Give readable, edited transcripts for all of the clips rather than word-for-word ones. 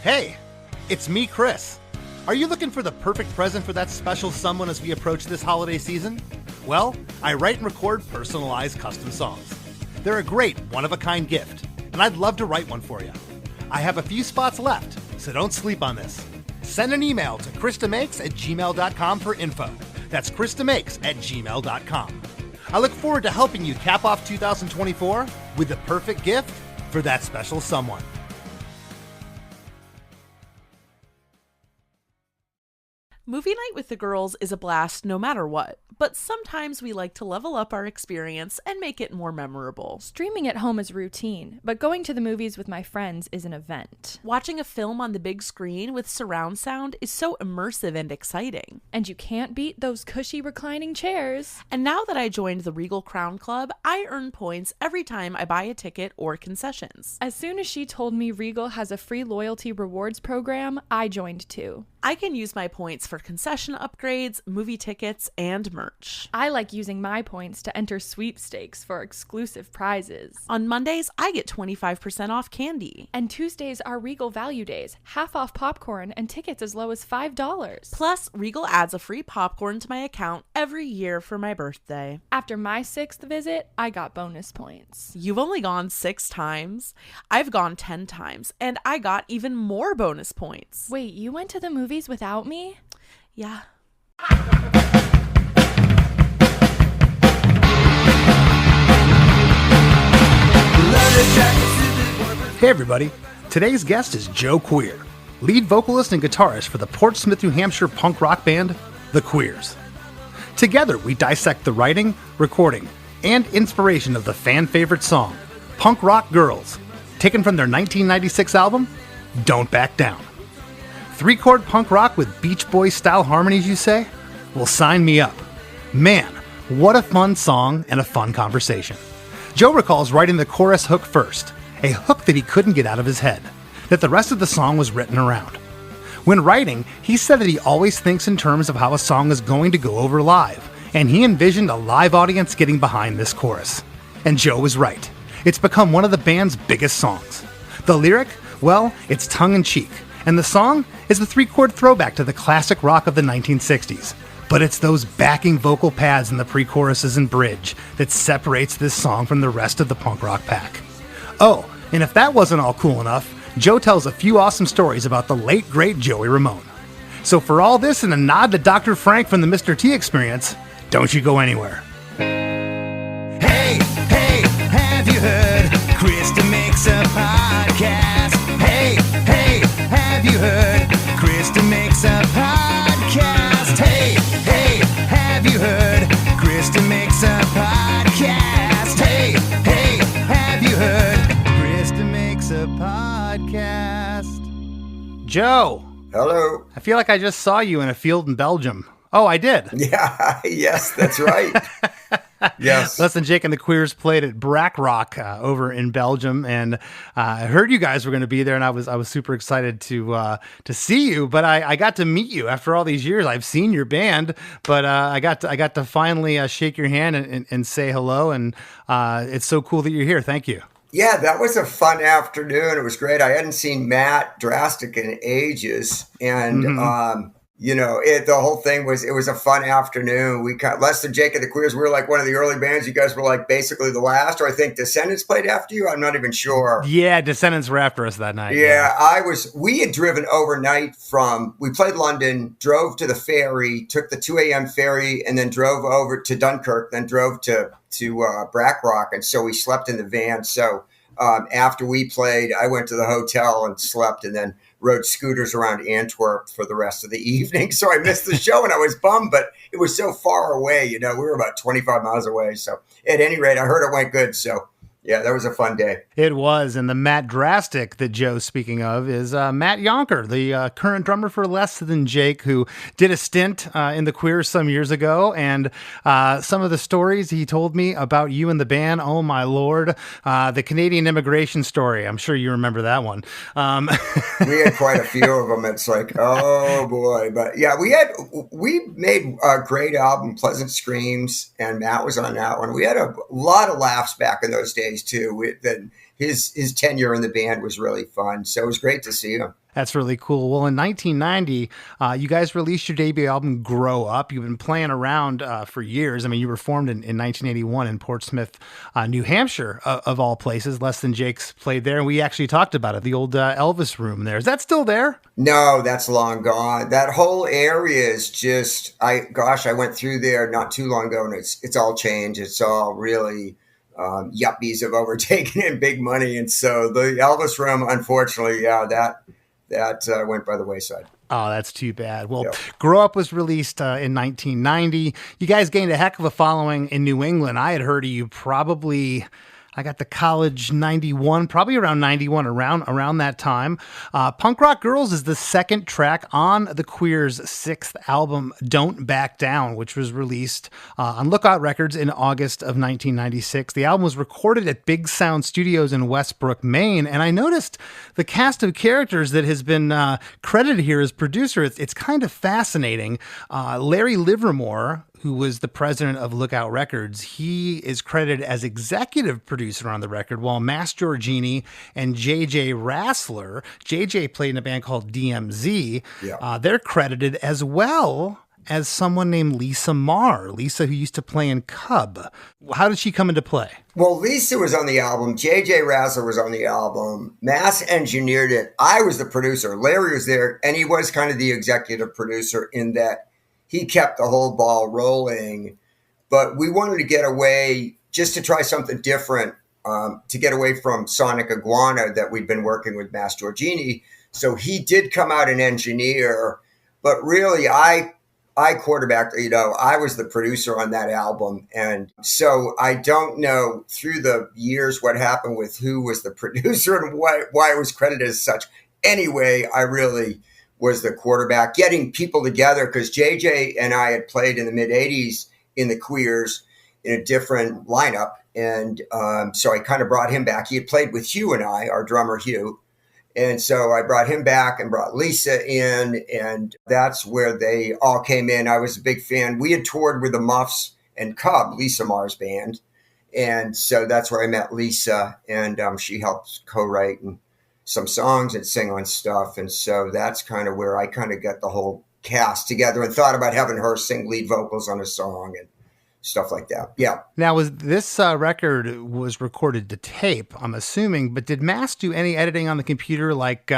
Hey, it's me, Chris. Are you looking for the perfect present for that special someone as we approach this holiday season? Well, I write and record personalized custom songs. They're a great, one-of-a-kind gift, and I'd love to write one for you. I have a few spots left, so don't sleep on this. Send an email to chrisdemakes@gmail.com for info. That's chrisdemakes@gmail.com. I look forward to helping you cap off 2024 with the perfect gift for that special someone. Movie night with the girls is a blast no matter what, but sometimes we like to level up our experience and make it more memorable. Streaming at home is routine, but going to the movies with my friends is an event. Watching a film on the big screen with surround sound is so immersive and exciting. And you can't beat those cushy reclining chairs. And now that I joined the Regal Crown Club, I earn points every time I buy a ticket or concessions. As soon as she told me Regal has a free loyalty rewards program, I joined too. I can use my points for concession upgrades, movie tickets, and merch. I like using my points to enter sweepstakes for exclusive prizes. On Mondays, I get 25% off candy. And Tuesdays are Regal Value Days, half off popcorn and tickets as low as $5. Plus, Regal adds a free popcorn to my account every year for my birthday. After my 6th visit, I got bonus points. You've only gone 6 times. I've gone 10 times, and I got even more bonus points. Wait, you went to the movies without me? Yeah. Hey everybody, today's guest is Joe Queer, lead vocalist and guitarist for the Portsmouth, New Hampshire punk rock band, The Queers. Together we dissect the writing, recording, and inspiration of the fan-favorite song, Punk Rock Girls, taken from their 1996 album, Don't Back Down. 3-chord punk rock with Beach Boys-style harmonies, you say? Well, sign me up. Man, what a fun song and a fun conversation. Joe recalls writing the chorus hook first, a hook that he couldn't get out of his head, that the rest of the song was written around. When writing, he said that he always thinks in terms of how a song is going to go over live, and he envisioned a live audience getting behind this chorus. And Joe was right. It's become one of the band's biggest songs. The lyric? Well, it's tongue-in-cheek. And the song is the 3-chord throwback to the classic rock of the 1960s. But it's those backing vocal pads in the pre-choruses and bridge that separates this song from the rest of the punk rock pack. Oh, and if that wasn't all cool enough, Joe tells a few awesome stories about the late, great Joey Ramone. So for all this and a nod to Dr. Frank from the Mr. T Experience, don't you go anywhere. Hey, hey, have you heard? Krista makes a podcast. Hey, hey, have you heard? Krista makes a podcast. Hey, hey, have you heard? Krista makes a podcast. Hey, hey, have you heard? Krista makes a podcast. Joe. Hello. I feel like I just saw you in a field in Belgium. Oh, I did. Yeah, yes, that's right. Yes. Les and Jake and the Queers played at Brack Rock over in Belgium, and I heard you guys were going to be there, and I was super excited to see you. But I got to meet you after all these years. I've seen your band, but I got to finally shake your hand and say hello, and it's so cool that you're here. Thank you. Yeah, that was a fun afternoon. It was great. I hadn't seen Matt Drastic in ages, and the whole thing was a fun afternoon. We got Les and Jake and the Queers. We were like one of the early bands. You guys were like basically the last, or I think Descendants played after you. I'm not even sure. Yeah, Descendants were after us that night. Yeah, we had driven overnight we played London, drove to the ferry, took the 2 a.m. ferry, and then drove over to Dunkirk, then drove to Brack Rock. And so we slept in the van. So after we played, I went to the hotel and slept, and then rode scooters around Antwerp for the rest of the evening. So I missed the show and I was bummed, but it was so far away. We were about 25 miles away. So at any rate, I heard it went good. So yeah, that was a fun day. It was. And the Matt Drastic that Joe's speaking of is Matt Yonker, the current drummer for Less Than Jake, who did a stint in the Queers some years ago. And some of the stories he told me about you and the band, oh my Lord, the Canadian immigration story. I'm sure you remember that one. We had quite a few of them. It's like, oh boy. But yeah, we made a great album, Pleasant Screams, and Matt was on that one. We had a lot of laughs back in those days. days too. Then his tenure in the band was really fun. So it was great to see him. That's really cool. Well, in 1990, you guys released your debut album, Grow Up. You've been playing around for years. I mean, you were formed in 1981 in Portsmouth, New Hampshire, of all places. Less Than Jake's played there. And we actually talked about it, the old Elvis room there. Is that still there? No, that's long gone. That whole area is just, I went through there not too long ago, and it's all changed. It's all really yuppies have overtaken it, big money. And so the Elvis room, unfortunately, that went by the wayside. Oh, that's too bad. Well, Yep. Grow Up was released in 1990. You guys gained a heck of a following in New England. I had heard of you probably, I got to college 91, probably around 91, around that time. Punk Rock Girls is the second track on the Queers' sixth album, Don't Back Down, which was released on Lookout Records in August of 1996. The album was recorded at Big Sound Studios in Westbrook, Maine, and I noticed the cast of characters that has been credited here as producer. It's kind of fascinating. Larry Livermore, who was the president of Lookout Records, he is credited as executive producer on the record, while Mass Giorgini and J.J. Rassler, J.J. played in a band called DMZ, they're credited as well as someone named Lisa Marr. Lisa, who used to play in Cub. How did she come into play? Well, Lisa was on the album. J.J. Rassler was on the album. Mass engineered it. I was the producer. Larry was there, and he was kind of the executive producer in that he kept the whole ball rolling. But we wanted to get away, just to try something different, to get away from Sonic Iguana that we'd been working with Mass Giorgini. So he did come out and engineer, but really I quarterbacked, I was the producer on that album. And so I don't know through the years what happened with who was the producer and why it was credited as such. Anyway, I really was the quarterback, getting people together, because JJ and I had played in the mid-'80s in the Queers in a different lineup. And so I kind of brought him back. He had played with Hugh and I, our drummer Hugh. And so I brought him back and brought Lisa in, and that's where they all came in. I was a big fan. We had toured with the Muffs and Cub, Lisa Marr's band. And so that's where I met Lisa, and she helped co-write and some songs and sing on stuff. And so that's kind of where I kind of got the whole cast together and thought about having her sing lead vocals on a song and stuff like that. Yeah. Now, was this record was recorded to tape, I'm assuming, but did Mass do any editing on the computer, like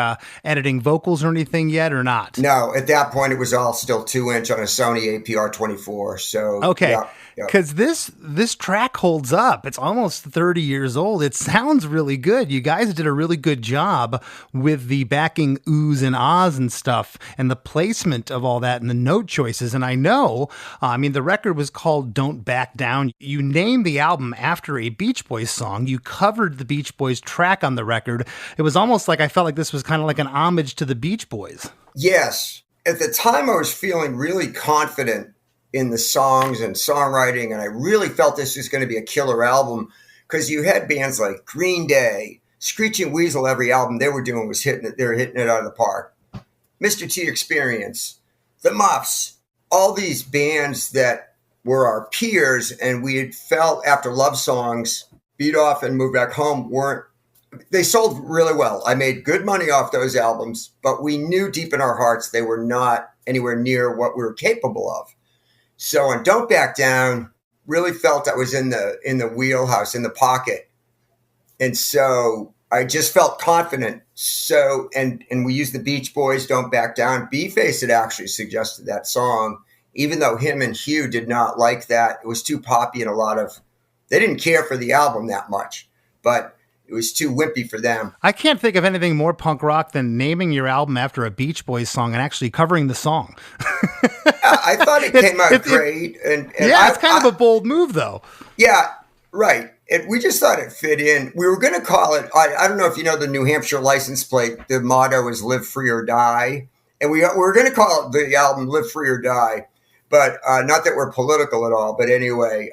editing vocals or anything yet, or not? No, at that point, it was all still 2-inch on a Sony APR 24. So okay. Because this track holds up. It's almost 30 years old. It sounds really good. You guys did a really good job with the backing oohs and ahs and stuff, and the placement of all that and the note choices. And I know, the record was called Don't Back Down. You named the album after a Beach Boys song. You covered the Beach Boys track on the record. It was almost like I felt like this was kind of like an homage to the Beach Boys. Yes. At the time, I was feeling really confident in the songs and songwriting, and I really felt this was going to be a killer album, because you had bands like Green Day, Screeching Weasel. Every album they were doing was hitting it. They were hitting it out of the park. Mr. T Experience, the Muffs, all these bands that were our peers, and we had felt after Love Songs, Beat Off and Move Back Home they sold really well. I made good money off those albums, but we knew deep in our hearts they were not anywhere near what we were capable of. So on Don't Back Down, really felt I was in the wheelhouse, in the pocket. And so I just felt confident. So, and we used the Beach Boys, Don't Back Down. B-Face had actually suggested that song, even though him and Hugh did not like that. It was too poppy, and they didn't care for the album that much, but it was too wimpy for them. I can't think of anything more punk rock than naming your album after a Beach Boys song and actually covering the song. I thought it came out great. And it's kind of a bold move, though. Yeah, right. We just thought it fit in. We were going to call it, I don't know if you know the New Hampshire license plate, the motto is Live Free or Die. And we were going to call it the album Live Free or Die. But not that we're political at all. But anyway,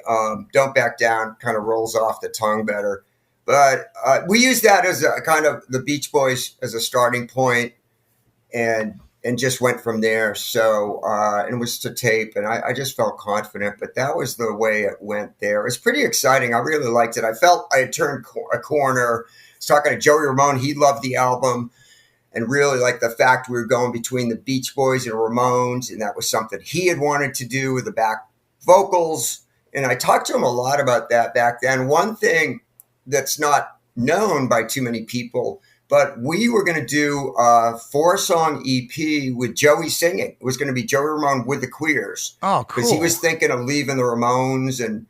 Don't Back Down kind of rolls off the tongue better. But we use that as a kind of the Beach Boys as a starting point. And and just went from there. So, and it was to tape, and I just felt confident, but that was the way it went there. It was pretty exciting. I really liked it. I felt I had turned a corner. I was talking to Joey Ramone. He loved the album and really liked the fact we were going between the Beach Boys and Ramones, and that was something he had wanted to do with the back vocals. And I talked to him a lot about that back then. One thing that's not known by too many people, but we were going to do a 4-song EP with Joey singing. It was going to be Joey Ramone with the Queers. Oh, cool. Because he was thinking of leaving the Ramones, and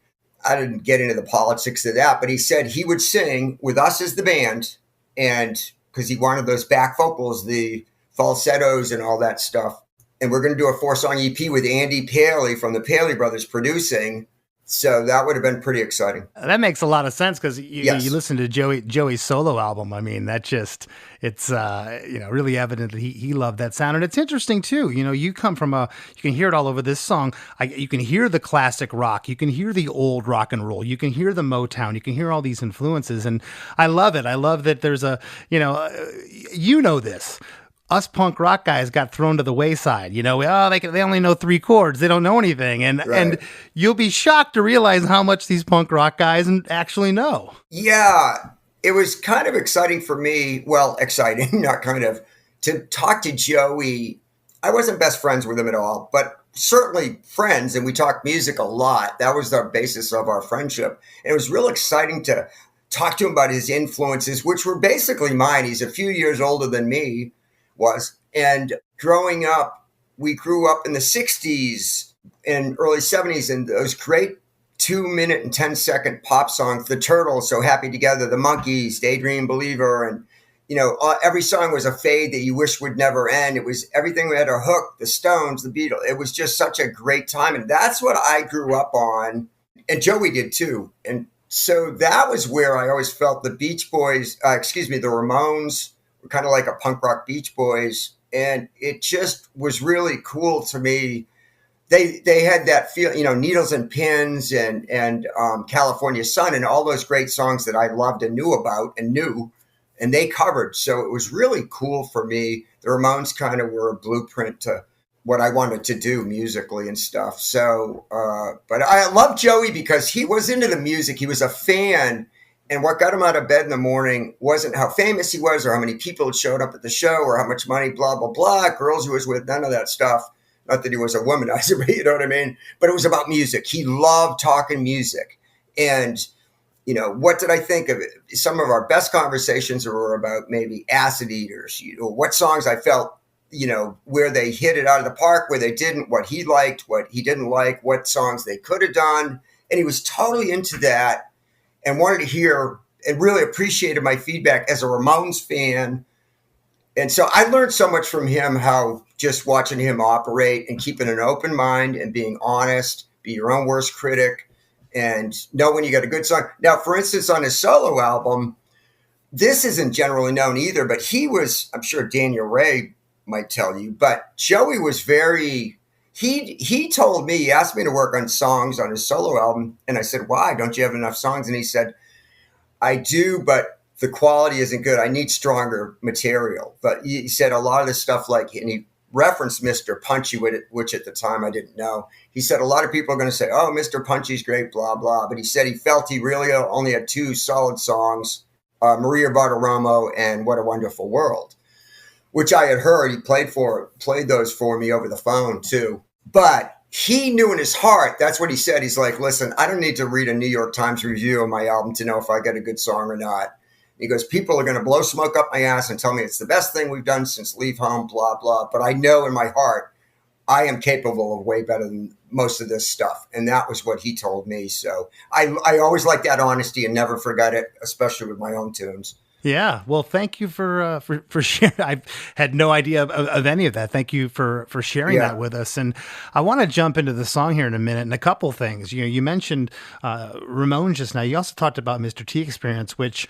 I didn't get into the politics of that, but he said he would sing with us as the band, and because he wanted those back vocals, the falsettos and all that stuff. And we're going to do a 4-song EP with Andy Paley from the Paley Brothers producing. So that would have been pretty exciting. That makes a lot of sense because Yes. you listen to Joey's solo album. I mean, it's really evident that he loved that sound. And it's interesting too. You come from you can hear it all over this song. You can hear the classic rock. You can hear the old rock and roll. You can hear the Motown. You can hear all these influences. And I love it. I love that there's this. Us punk rock guys got thrown to the wayside. They only know 3 chords. They don't know anything. And you'll be shocked to realize how much these punk rock guys actually know. Yeah, it was kind of exciting for me. Well, exciting, not kind of, to talk to Joey. I wasn't best friends with him at all, but certainly friends. And we talked music a lot. That was the basis of our friendship. And it was real exciting to talk to him about his influences, which were basically mine. He's a few years older than me. And growing up, we grew up in the 60s and early 70s, and those great 2-minute and 10-second pop songs, the Turtles, So Happy Together, the Monkees, Daydream Believer, and every song was a fade that you wish would never end. It was everything. We had a hook, the Stones, the Beatles. It was just such a great time, and that's what I grew up on, and Joey did too. And so that was where I always felt the Beach Boys, the Ramones, kind of like a punk rock Beach Boys, and it just was really cool to me. They had that feel, Needles and Pins and California Sun and all those great songs that I loved and knew about and they covered. So it was really cool for me. The Ramones kind of were a blueprint to what I wanted to do musically and stuff. So, but I love Joey because he was into the music. He was a fan. And what got him out of bed in the morning wasn't how famous he was or how many people had showed up at the show or how much money, blah, blah, blah, girls he was with, none of that stuff. Not that he was a womanizer, but you know what I mean? But it was about music. He loved talking music. And, what did I think of it? Some of our best conversations were about maybe Acid Eaters, what songs I felt, where they hit it out of the park, where they didn't, what he liked, what he didn't like, what songs they could have done. And he was totally into that. And wanted to hear and really appreciated my feedback as a Ramones fan. And so I learned so much from him, how just watching him operate and keeping an open mind and being honest, be your own worst critic, and know when you got a good song. Now, for instance, on his solo album, this isn't generally known either, but he was, I'm sure Daniel Ray might tell you, but Joey was he told me, he asked me to work on songs on his solo album. And I said, why? Don't you have enough songs? And he said, I do, but the quality isn't good. I need stronger material. But he said a lot of the stuff and he referenced Mr. Punchy, which at the time I didn't know. He said a lot of people are going to say, oh, Mr. Punchy's great, blah, blah. But he said he felt he really only had 2 solid songs, Maria Bartiromo and What a Wonderful World, which I had heard. He played those for me over the phone too. But he knew in his heart, that's what he said. He's like, listen, I don't need to read a New York Times review of my album to know if I got a good song or not. He goes, people are going to blow smoke up my ass and tell me it's the best thing we've done since Leave Home, blah, blah. But I know in my heart, I am capable of way better than most of this stuff. And that was what he told me. So I always like that honesty and never forgot it, especially with my own tunes. Yeah. Well, thank you for sharing. I had no idea of any of that. Thank you for sharing that with us. And I want to jump into the song here in a minute and a couple things. You mentioned Ramon just now. You also talked about Mr. T Experience, which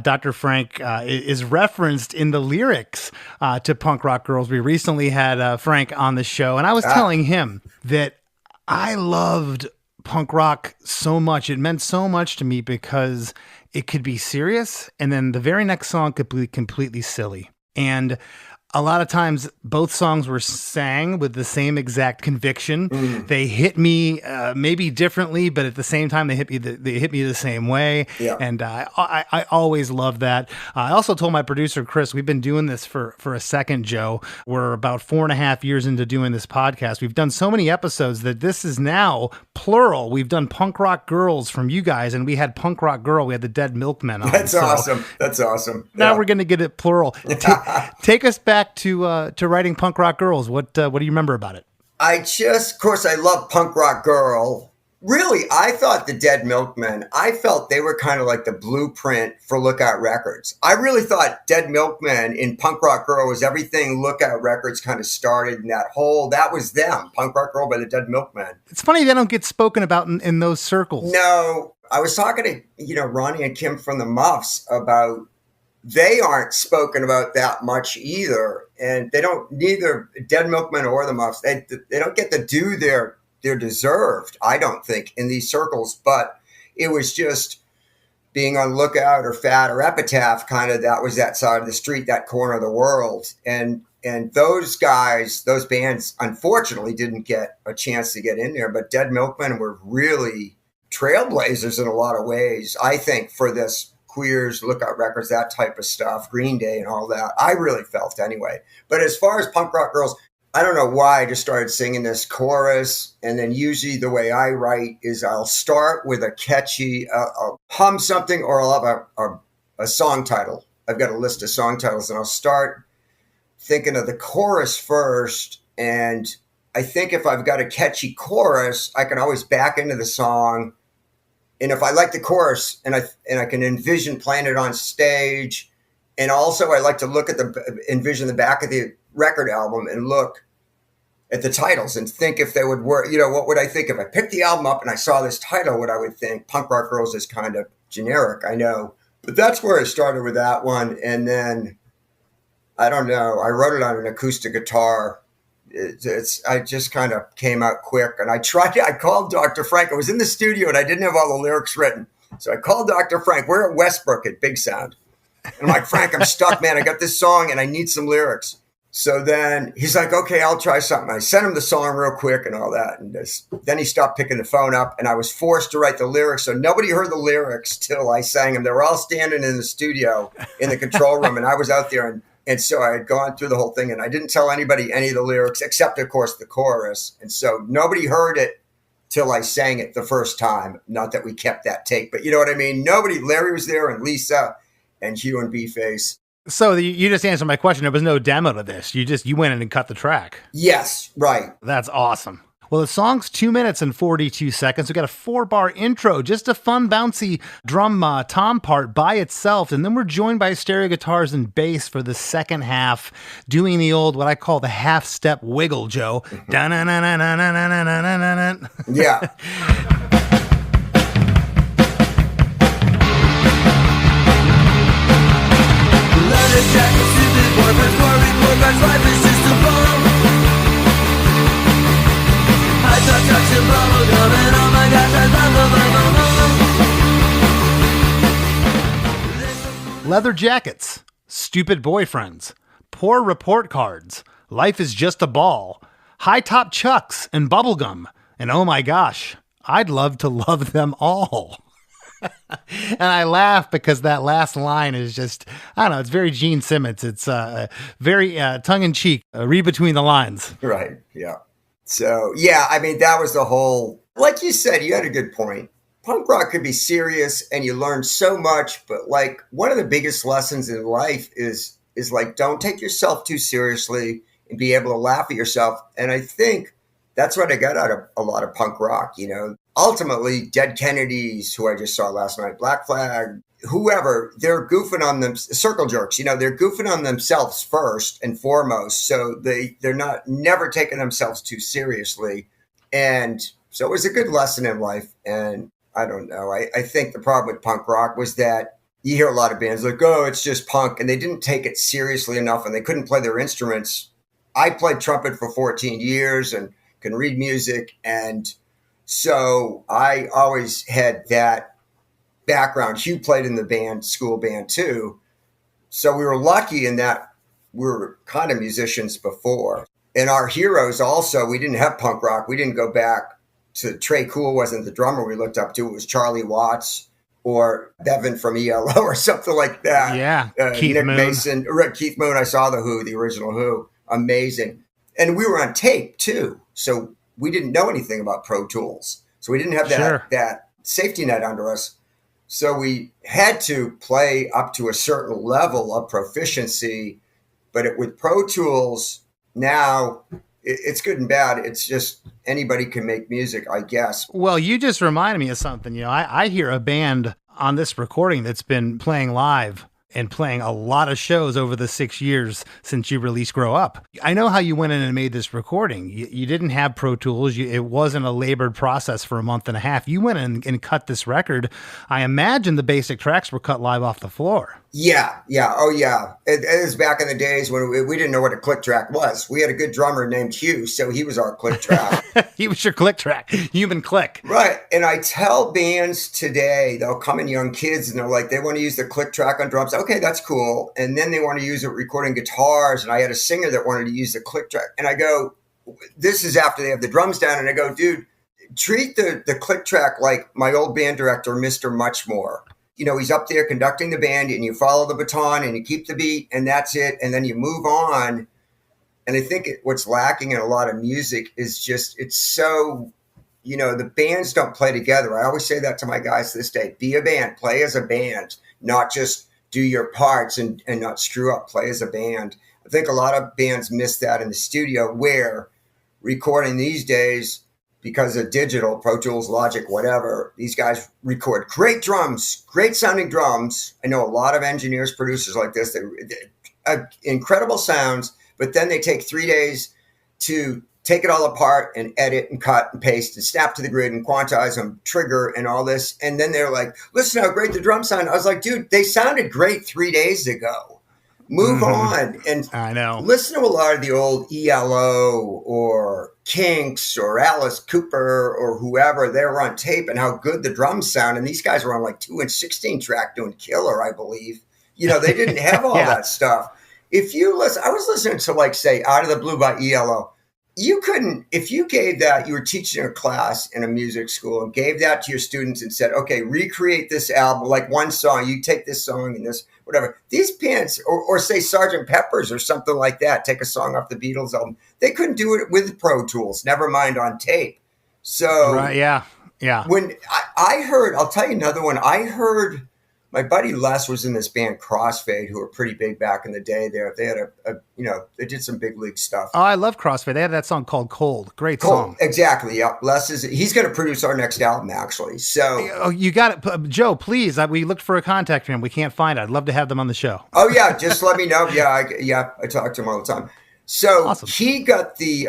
Dr. Frank is referenced in the lyrics to Punk Rock Girls. We recently had Frank on the show, and I was telling him that I loved punk rock so much. It meant so much to me because it could be serious, and then the very next song could be completely silly. And A lot of times both songs were sang with the same exact conviction. They hit me maybe differently, but at the same time they hit me the same way. Yeah. And I always love that. I also told my producer Chris, we've been doing this for a second, Joe. We're about 4.5 years into doing this podcast. We've done so many episodes that this is now plural. We've done Punk Rock Girls from you guys, and we had Punk Rock Girl. We had the Dead Milkmen on. That's awesome. That's awesome. Now Yeah. we're going to get it plural. Take us back to writing Punk Rock Girls. What do you remember about it? Of course, I love Punk Rock Girl. Really, I thought the Dead Milkmen, I felt they were kind of like the blueprint for Lookout Records. I really thought Dead Milkmen in Punk Rock Girl was everything Lookout Records kind of started, and that was them, Punk Rock Girl by the Dead Milkmen. It's funny they don't get spoken about in those circles. No, I was talking to, Ronnie and Kim from the Muffs about they aren't spoken about that much either. And they don't, neither Dead Milkmen or the Muffs, they don't get to do their deserved, I don't think, in these circles. But it was just being on Lookout or Fat or Epitaph, kind of, that was that side of the street, that corner of the world. And those guys, those bands, unfortunately didn't get a chance to get in there. But Dead Milkmen were really trailblazers in a lot of ways, I think, for this Queers, Lookout Records, that type of stuff, Green Day and all that. I really felt anyway. But as far as Punk Rock Girls, I don't know why I just started singing this chorus. And then usually the way I write is I'll start with a catchy, I'll hum something, or I'll have a song title. I've got a list of song titles, and I'll start thinking of the chorus first. And I think if I've got a catchy chorus, I can always back into the song. And if I like the chorus and I can envision playing it on stage, and also I like to envision the back of the record album and look at the titles and think if they would work. What would I think if I picked the album up and I saw this title? What I would think. Punk Rock Girls is kind of generic, I know, but that's where I started with that one. And then I don't know. I wrote it on an acoustic guitar. I just kind of came out quick, and I called Dr. Frank. I was in the studio and I didn't have all the lyrics written. So I called Dr. Frank. We're at Westbrook at Big Sound. And I'm like, Frank, I'm stuck, man. I got this song and I need some lyrics. So then he's like, okay, I'll try something. I sent him the song real quick and all that. And then he stopped picking the phone up, and I was forced to write the lyrics. So nobody heard the lyrics till I sang them. They were all standing in the studio in the control room, and I was out there. And so I had gone through the whole thing, and I didn't tell anybody any of the lyrics except, of course, the chorus. And so nobody heard it till I sang it the first time. Not that we kept that tape, but you know what I mean? Larry was there, and Lisa and Hugh and B-Face. So you just answered my question. There was no demo to this. You went in and cut the track. Yes, right. That's awesome. Well, the song's 2 minutes and 42 seconds. We got a 4-bar intro, just a fun, bouncy drum tom part by itself. And then we're joined by stereo guitars and bass for the second half, doing the old, what I call the half-step wiggle, Joe. Yeah. Leather jackets, stupid boyfriends, poor report cards, life is just a ball, high top chucks and bubblegum, and oh my gosh, I'd love to love them all. And I laugh because that last line is just, I don't know, it's very Gene Simmons. It's very tongue-in-cheek, read between the lines. Right, yeah. So, yeah, I mean, that was the whole, like you said, you had a good point. Punk rock could be serious and you learn so much, but like one of the biggest lessons in life is like, don't take yourself too seriously and be able to laugh at yourself. And I think that's what I got out of a lot of punk rock, Ultimately, Dead Kennedys, who I just saw last night, Black Flag, whoever, they're goofing on them, Circle Jerks, they're goofing on themselves first and foremost. So they're never taking themselves too seriously. And so it was a good lesson in life. And I don't know. I think the problem with punk rock was that you hear a lot of bands like, oh, it's just punk. And they didn't take it seriously enough and they couldn't play their instruments. I played trumpet for 14 years and can read music. And so I always had that background. Hugh played in the school band too. So we were lucky in that we were kind of musicians before. And our heroes also, we didn't have punk rock. We didn't go back to Trey Cool wasn't the drummer we looked up to. It was Charlie Watts or Bevan from ELO or something like that. Yeah. Keith Nick Moon. Mason, Keith Moon. I saw the Who, the original Who. Amazing. And we were on tape too. So we didn't know anything about Pro Tools. So we didn't have that safety net under us. So we had to play up to a certain level of proficiency. But with Pro Tools, now it's good and bad. It's just anybody can make music, I guess. Well, you just reminded me of something. You know, I hear a band on this recording that's been playing live and playing a lot of shows over the 6 years since you released Grow Up. I know how you went in and made this recording. You didn't have Pro Tools. It wasn't a labored process for a month and a half. You went in and cut this record. I imagine the basic tracks were cut live off the floor. Yeah. Oh, yeah. It was back in the days when we didn't know what a click track was. We had a good drummer named Hugh, so he was our click track. He was your click track, human click. Right. And I tell bands today, they'll come in, young kids, and they're like, they want to use the click track on drums. Okay, that's cool. And then they want to use it recording guitars. And I had a singer that wanted to use the click track. And I go, this is after they have the drums down. And I go, dude, treat the click track like my old band director, Mr. Muchmore. You know, he's up there conducting the band and you follow the baton and you keep the beat and that's it. And then you move on. And I think what's lacking in a lot of music is just, it's so, you know, the bands don't play together. I always say that to my guys to this day. Be a band, play as a band, not just do your parts and not screw up, play as a band. I think a lot of bands miss that in the studio, where recording these days, because of digital, Pro Tools, Logic, whatever, these guys record great drums, great sounding drums. I know a lot of engineers, producers like this, they incredible sounds, but then they take 3 days to take it all apart and edit and cut and paste and snap to the grid and quantize them, trigger and all this. And then they're like, listen how great the drums sound. I was like, dude, they sounded great 3 days ago. Move on. And I know. Listen to a lot of the old ELO or Kinks or Alice Cooper or whoever. They were on tape and how good the drums sound. And these guys were on like 2 inch 16 track doing Killer, I believe. You know, they didn't have all that stuff. If you listen, I was listening to like, say, Out of the Blue by ELO. You couldn't, if you gave that, you were teaching a class in a music school and gave that to your students and said, okay, recreate this album, like one song, you take this song and this, whatever. These bands, or say Sgt. Pepper's or something like that, take a song off the Beatles album. They couldn't do it with Pro Tools, never mind on tape. So, right, yeah. When I heard, I'll tell you another one, I heard my buddy Les was in this band Crossfade, who were pretty big back in the day. They had they did some big league stuff. Oh, I love Crossfade. They had that song called Cold. Great song. Exactly. Yeah. He's going to produce our next album, actually. So you got it, Joe. Please, we looked for a contact for him. We can't find it. I'd love to have them on the show. Oh yeah, just let me know. I talk to him all the time. So awesome. He got the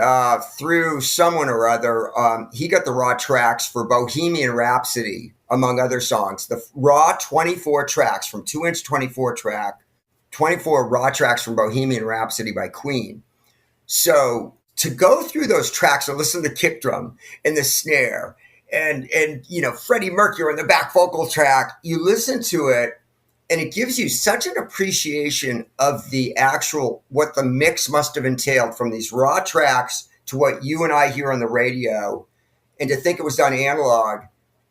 through someone or other. He got the raw tracks for Bohemian Rhapsody, among other songs. The raw 24 tracks from 2 inch 24 track, 24 raw tracks from Bohemian Rhapsody by Queen. So to go through those tracks and listen to the kick drum and the snare and Freddie Mercury on the back vocal track, you listen to it and it gives you such an appreciation of the actual, what the mix must have entailed from these raw tracks to what you and I hear on the radio. And to think it was done analog,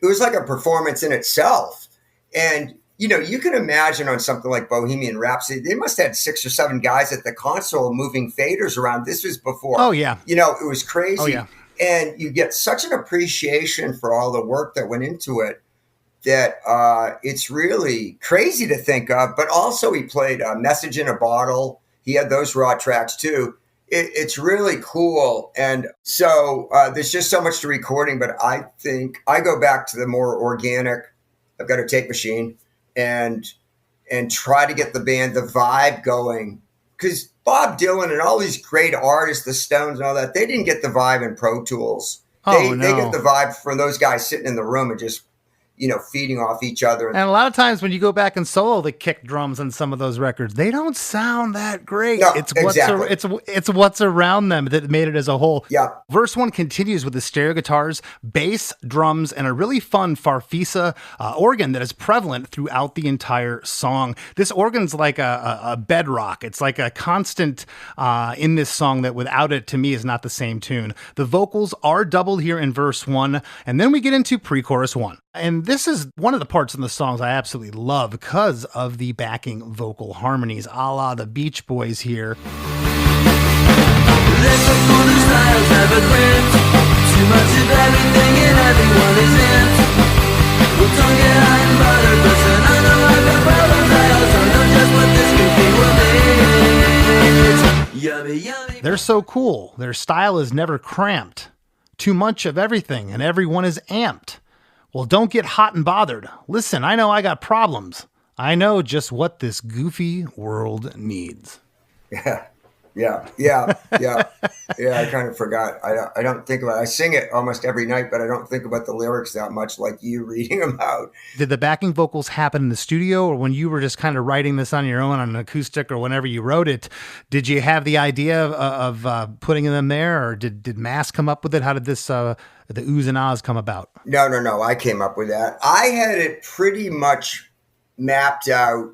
it was like a performance in itself. And, you can imagine on something like Bohemian Rhapsody, they must have had 6 or 7 guys at the console moving faders around. This was before. Oh, yeah. It was crazy. Oh, yeah. And you get such an appreciation for all the work that went into it that it's really crazy to think of. But also he played Message in a Bottle. He had those raw tracks too. It's really cool. And so there's just so much to recording, but I think I go back to the more organic. I've got a tape machine and try to get the band, the vibe going. Because Bob Dylan and all these great artists, the Stones and all that, they didn't get the vibe in Pro Tools. They get the vibe from those guys sitting in the room and just, feeding off each other. And a lot of times when you go back and solo the kick drums on some of those records, they don't sound that great. No, it's exactly. It's what's around them that made it as a whole. Yeah. Verse 1 continues with the stereo guitars, bass, drums, and a really fun Farfisa organ that is prevalent throughout the entire song. This organ's like a bedrock. It's like a constant in this song that without it, to me, is not the same tune. The vocals are doubled here in verse 1, and then we get into pre-chorus 1. And this is one of the parts in the songs I absolutely love because of the backing vocal harmonies, a la the Beach Boys here. Let's look for the styles have a glint. Too much of everything and everyone is in. Well, don't get hot and bothered, listen, I know I've got problems. I also know just what this goofy will need. Yummy, yummy. They're so cool. Their style is never cramped. Too much of everything and everyone is amped. Well, don't get hot and bothered. Listen, I know I got problems. I know just what this goofy world needs. Yeah. I kind of forgot. I don't think about it. I sing it almost every night, but I don't think about the lyrics that much like you reading them out. Did the backing vocals happen in the studio, or when you were just kind of writing this on your own on an acoustic, or whenever you wrote it, did you have the idea of putting them there, or did Mass come up with it? How did this the oohs and ahs come about? No. I came up with that. I had it pretty much mapped out.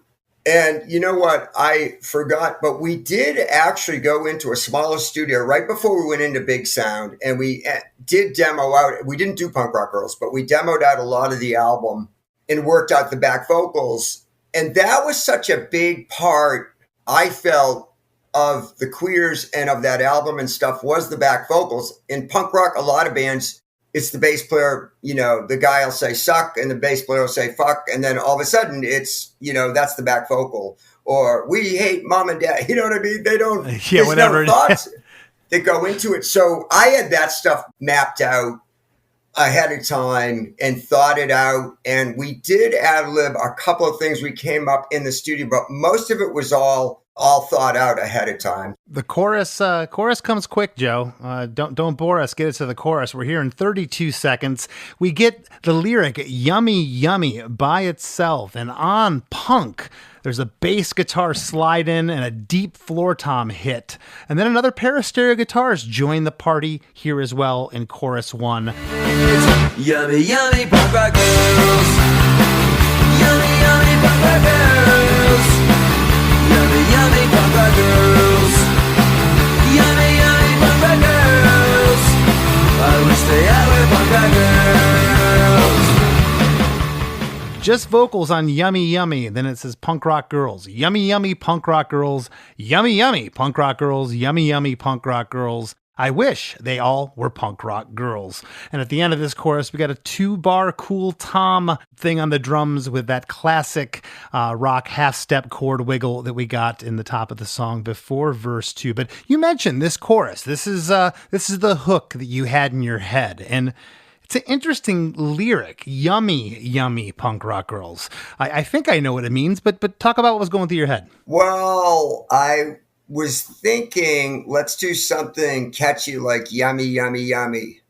And you know what? I forgot, but we did actually go into a smaller studio right before we went into Big Sound, and we did demo out. We didn't do Punk Rock Girls, but we demoed out a lot of the album and worked out the back vocals. And that was such a big part, I felt, of the Queers and of that album and stuff was the back vocals. In punk rock, a lot of bands, it's the bass player, the guy will say suck and the bass player will say fuck. And then all of a sudden it's, that's the back vocal, or we hate mom and dad. You know what I mean? They don't, there's no thoughts that go into it. So I had that stuff mapped out ahead of time and thought it out. And we did ad lib a couple of things we came up in the studio, but most of it was all thought out ahead of time. The chorus comes quick, Joe. Don't bore us. Get it to the chorus. We're here in 32 seconds. We get the lyric, yummy, yummy, by itself. And on Punk, there's a bass guitar slide in and a deep floor tom hit. And then another pair of stereo guitars join the party here as well in chorus 1. Yummy, yummy, punk rock girls. Yummy, yummy, punk rock girls. Yummy, yummy, punk rock girls. Yummy, yummy, punk rock girls. I wish they had were punk rock girls. Just vocals on Yummy Yummy, then it says Punk Rock Girls. Yummy Yummy Punk Rock Girls. Yummy Yummy Punk Rock Girls. Yummy Yummy Punk Rock Girls. I wish they all were punk rock girls. And at the end of this chorus, we got a 2-bar cool tom thing on the drums with that classic rock half-step chord wiggle that we got in the top of the song before verse 2. But you mentioned this chorus. This is the hook that you had in your head. And it's an interesting lyric, yummy, yummy punk rock girls. I think I know what it means, but talk about what was going through your head. Well, I was thinking, let's do something catchy like yummy, yummy, yummy.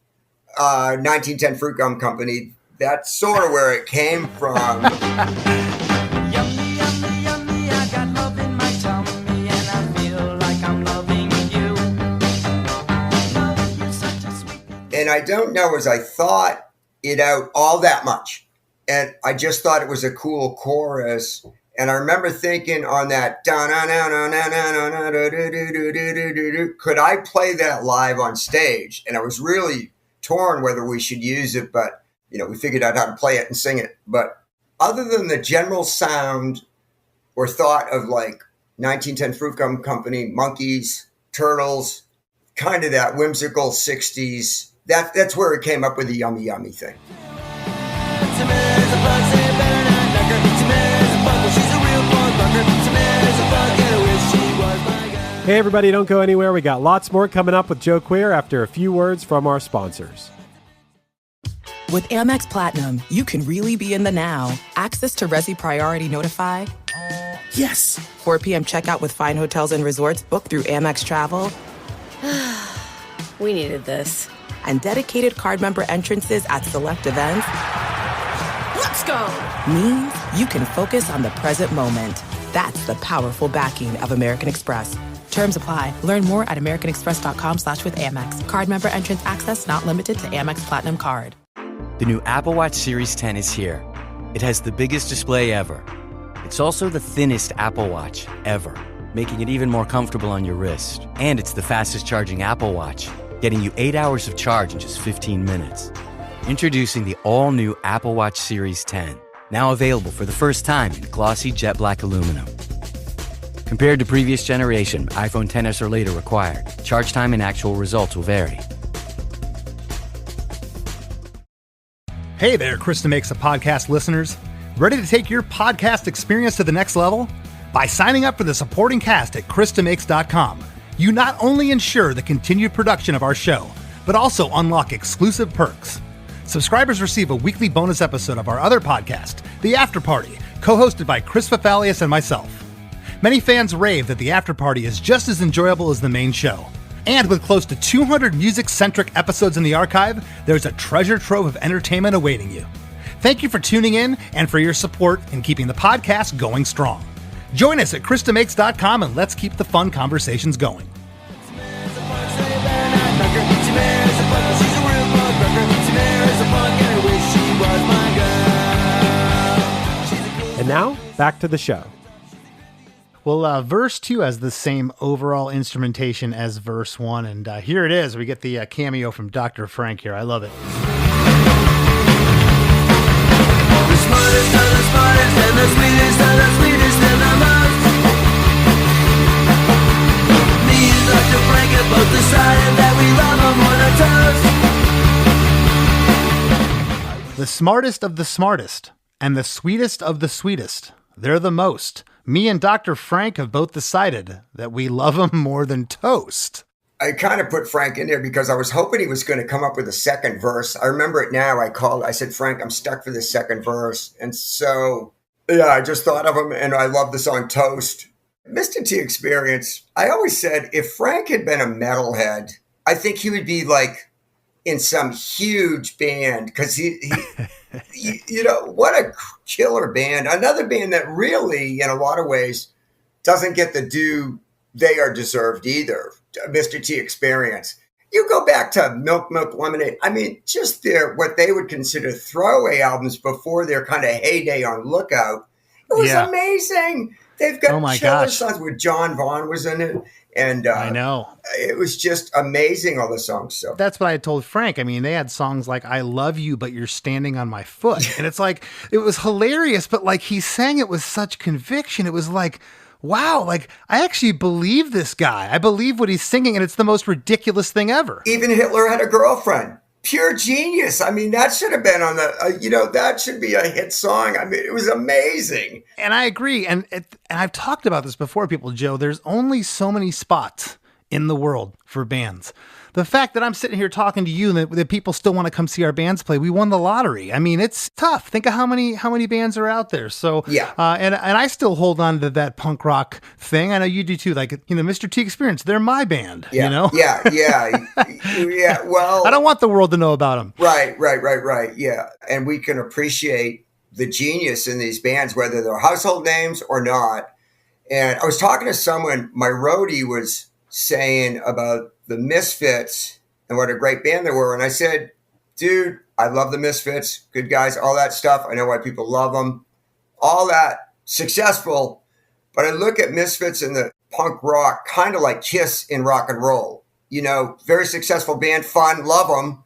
1910 Fruit Gum Company. That's sort of where it came from. Yummy, yummy, yummy, I got love in my tummy and I feel like I'm loving you. You're such a sweet. And I don't know, as I thought it out all that much. And I just thought it was a cool chorus. And I remember thinking on that, could I play that live on stage? And I was really torn whether we should use it, but we figured out how to play it and sing it. But other than the general sound or thought of like 1910 Fruit Gum Company, Monkees, Turtles, kind of that whimsical 60s, that's where it came up with the yummy, yummy thing. Hey everybody, don't go anywhere. We got lots more coming up with Joe Queer after a few words from our sponsors. With Amex Platinum, you can really be in the now. Access to Resi Priority Notify. Yes! 4 p.m. checkout with fine hotels and resorts booked through Amex Travel. We needed this. And dedicated card member entrances at select events. go. means you can focus on the present moment. That's the powerful backing of American Express. Terms apply. Learn more at americanexpress.com/withAmex. Card member entrance access not limited to Amex Platinum Card. The new Apple Watch Series 10 is here. It has the biggest display ever. It's also the thinnest Apple Watch ever, making it even more comfortable on your wrist. And it's the fastest charging Apple Watch, getting you 8 hours of charge in just 15 minutes. Introducing the all-new Apple Watch Series 10, now available for the first time in glossy jet black aluminum. Compared to previous generation, iPhone XS or later required. Charge time and actual results will vary. Hey there, Chris DeMakes podcast listeners. Ready to take your podcast experience to the next level? By signing up for the supporting cast at ChrisDeMakes.com, you not only ensure the continued production of our show, but also unlock exclusive perks. Subscribers receive a weekly bonus episode of our other podcast, The After Party, co-hosted by Chris Fafalius and myself. Many fans rave that The After Party is just as enjoyable as the main show. And with close to 200 music-centric episodes in the archive, there's a treasure trove of entertainment awaiting you. Thank you for tuning in and for your support in keeping the podcast going strong. Join us at ChrisDeMakes.com and let's keep the fun conversations going. And now, back to the show. Well, verse 2 has the same overall instrumentation as verse 1, and here it is. We get the cameo from Dr. Frank here. I love it. The smartest are the smartest, and the sweetest are the sweetest, and the most. Me and Dr. Frank have both decided that we love him on a toast. The smartest of the smartest, and the sweetest of the sweetest. They're the most. Me and Dr. Frank have both decided that we love him more than toast. I kind of put Frank in there because I was hoping he was going to come up with a second verse. I remember it now. I said, Frank, I'm stuck for this second verse. And so, yeah, I just thought of him, and I love the song Toast. Mr. T Experience, I always said if Frank had been a metalhead, I think he would be like in some huge band because he you know, what a killer band. Another band that really, in a lot of ways, doesn't get the due they are deserved either. Mr. T Experience. You go back to Milk Lemonade. I mean, just what they would consider throwaway albums before their kind of heyday on Lookout. It was amazing. They've got killer songs with John Vaughn was in it. And I know. It was just amazing, all the songs. So that's what I told Frank. I mean, they had songs like I Love You, But You're Standing on My Foot. And it's like, it was hilarious, but like he sang it with such conviction. It was like, wow, like I actually believe this guy. I believe what he's singing, and it's the most ridiculous thing ever. Even Hitler Had a Girlfriend. Pure genius. I mean, that should have been on the, that should be a hit song. I mean, it was amazing. And I agree. And I've talked about this before, people, Joe. There's only so many spots in the world for bands. The fact that I'm sitting here talking to you and that people still want to come see our bands play, we won the lottery. I mean, it's tough. Think of how many bands are out there. So yeah, and I still hold on to that punk rock thing. I know you do too. Like, Mr. T Experience, they're my band. Yeah, you know? yeah. Well, I don't want the world to know about them. Right. Yeah, and we can appreciate the genius in these bands, whether they're household names or not. And I was talking to someone, my roadie was saying about the Misfits and what a great band they were. And I said, dude, I love the Misfits, good guys, all that stuff. I know why people love them, all that, successful. But I look at Misfits in the punk rock, kind of like Kiss in rock and roll. Very successful band, fun, love them,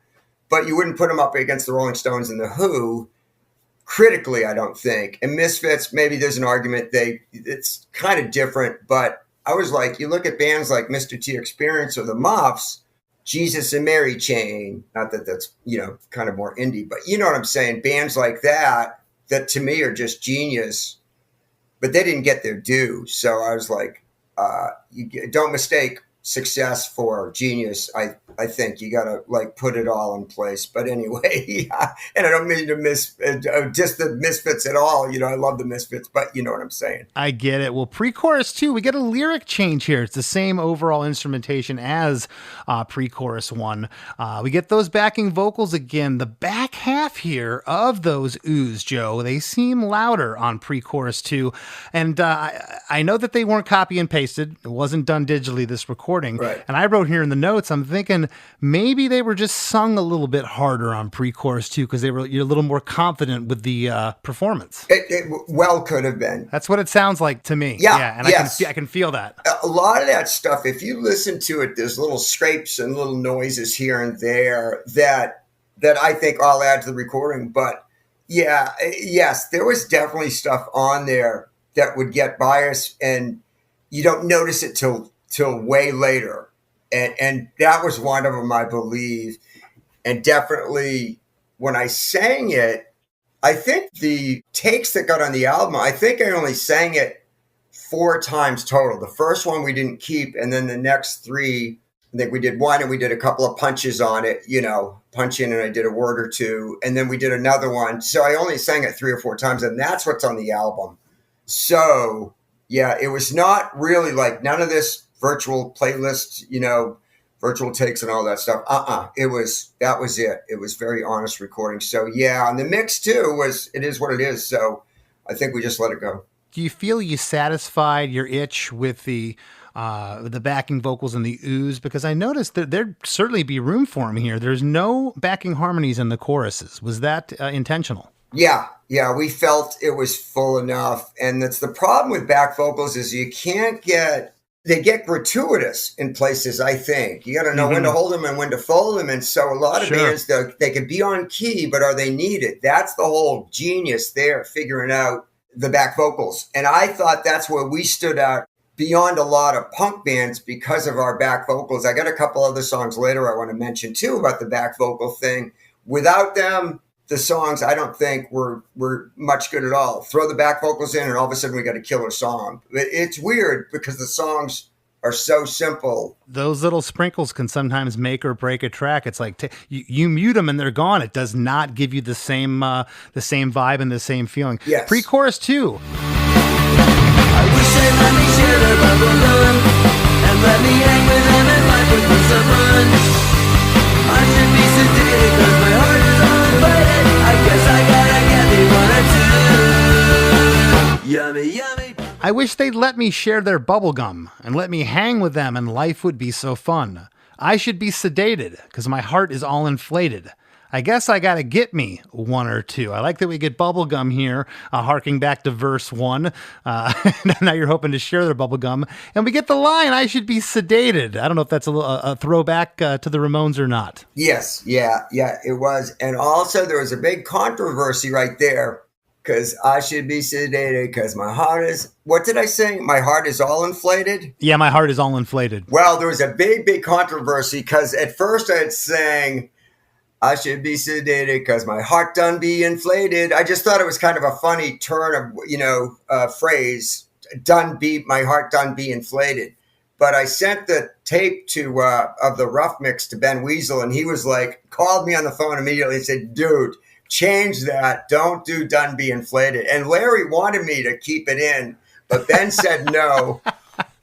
but you wouldn't put them up against the Rolling Stones and the Who. Critically, I don't think. And Misfits, maybe there's an argument it's kind of different, but I was like, you look at bands like Mr. T Experience or the Muffs, Jesus and Mary Chain, not that that's, kind of more indie, but you know what I'm saying? Bands like that to me are just genius, but they didn't get their due. So I was like, you don't mistake success for genius, I think you got to like put it all in place. But anyway, yeah. And I don't mean to just the Misfits at all. You know, I love the Misfits, but you know what I'm saying. I get it. Well, pre-chorus too, we get a lyric change here. It's the same overall instrumentation as pre-chorus 1. We get those backing vocals again. The back half here of those oohs, Joe, they seem louder on pre-chorus 2. And I know that they weren't copy and pasted. It wasn't done digitally, this recording. Right. And I wrote here in the notes, I'm thinking maybe they were just sung a little bit harder on pre-chorus 2 because you're a little more confident with the performance. It well could have been. That's what it sounds like to me. Yeah, and yes. I can feel that. A lot of that stuff, if you listen to it, there's little scrapes and little noises here and there that I think all add to the recording. But yeah, yes, there was definitely stuff on there that would get biased, and you don't notice it till way later. And that was one of them, I believe. And definitely when I sang it, I think the takes that got on the album, I think I only sang it 4 times total. The first one we didn't keep, and then the next 3, I think we did 1 and we did a couple of punches on it, you know, punch in and I did a word or 2, and then we did another one. So I only sang it 3 or 4 times, and that's what's on the album. So yeah, it was not really like none of this virtual playlists, you know, virtual takes and all that stuff. That was it. It was very honest recording. So yeah, and the mix too it is what it is. So I think we just let it go. Do you feel you satisfied your itch with the backing vocals and the oohs? Because I noticed that there'd certainly be room for them here. There's no backing harmonies in the choruses. Was that intentional? Yeah, we felt it was full enough. And that's the problem with back vocals is they get gratuitous in places, I think. You got to know when to hold them and when to fold them. And so a lot of bands, they could be on key, but are they needed? That's the whole genius there, figuring out the back vocals. And I thought that's where we stood out beyond a lot of punk bands because of our back vocals. I got a couple other songs later I want to mention too about the back vocal thing. Without them, the songs, I don't think were much good at all. Throw the back vocals in and all of a sudden we got a killer song. It's weird because the songs are so simple. Those little sprinkles can sometimes make or break a track. It's like you mute them and they're gone. It does not give you the same vibe and the same feeling. Yes. Pre-chorus 2. I wish they'd let me share their bubble gum and let me hang with them and life would be some fun. I should be sedated cause my heart is uninvited. I guess I gotta get me 1 or 2. Yummy, yummy. I wish they'd let me share their bubblegum and let me hang with them and life would be so fun. I should be sedated because my heart is all inflated. I guess I gotta get me 1 or 2. I like that we get bubblegum here, harking back to verse 1. Now you're hoping to share their bubblegum. And we get the line, I should be sedated. I don't know if that's a throwback to the Ramones or not. Yes, yeah, it was. And also there was a big controversy right there because I should be sedated because my heart is, what did I say? My heart is all inflated? Yeah, my heart is all inflated. Well, there was a big controversy because at first I had sang, I should be sedated because my heart done be inflated. I just thought it was kind of a funny turn of, phrase, my heart done be inflated. But I sent the tape of the rough mix to Ben Weasel, and he was like, called me on the phone immediately and said, dude, change that. Don't do done be inflated. And Larry wanted me to keep it in, but Ben said no.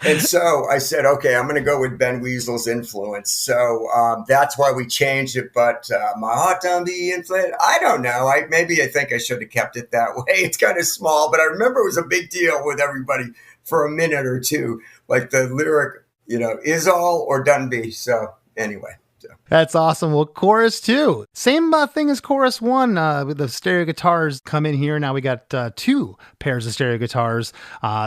And so I said, okay, I'm going to go with Ben Weasel's influence. So that's why we changed it. But my heart done be inflated. I don't know. I think I should have kept it that way. It's kind of small, but I remember it was a big deal with everybody for a minute or two. Like the lyric, is all or done be. So anyway. That's awesome. Well, chorus 2. Same thing as chorus 1. With the stereo guitars come in here. Now we got 2 pairs of stereo guitars.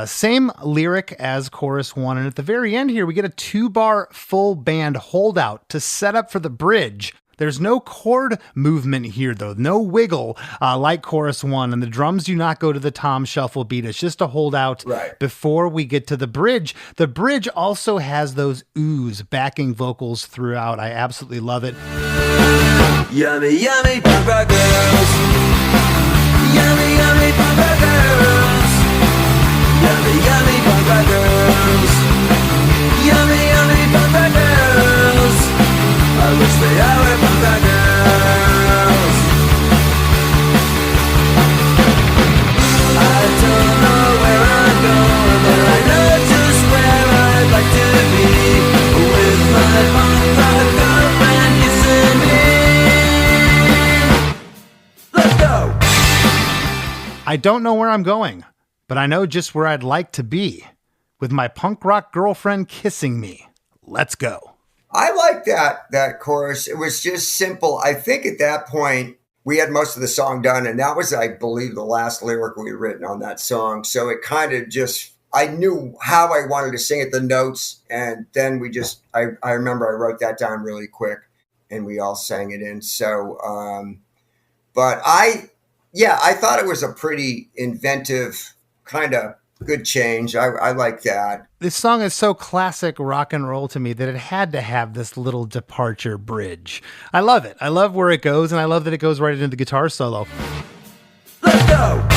Same lyric as chorus 1. And at the very end here, we get a 2-bar full band holdout to set up for the bridge. There's no chord movement here, though. No wiggle like chorus 1. And the drums do not go to the tom shuffle beat. It's just a holdout before we get to the bridge. The bridge also has those oohs backing vocals throughout. I absolutely love it. Yummy, yummy punk rock girls. Yummy, yummy punk rock girls. Yummy, yummy punk rock girls. Yummy, yummy punk rock girls. I don't know where I'm going, but I know just where I'd like to be. With my punk rock girlfriend kissing me. Let's go. I like that chorus. It was just simple. I think at that point, we had most of the song done, and that was, I believe, the last lyric we had written on that song. So it kind of just, I knew how I wanted to sing it, the notes, and then I remember I wrote that down really quick, and we all sang it in. So, but I thought it was a pretty inventive kind of good change. I like that. This song is so classic rock and roll to me that it had to have this little departure bridge. I love it. I love where it goes, and I love that it goes right into the guitar solo. Let's go!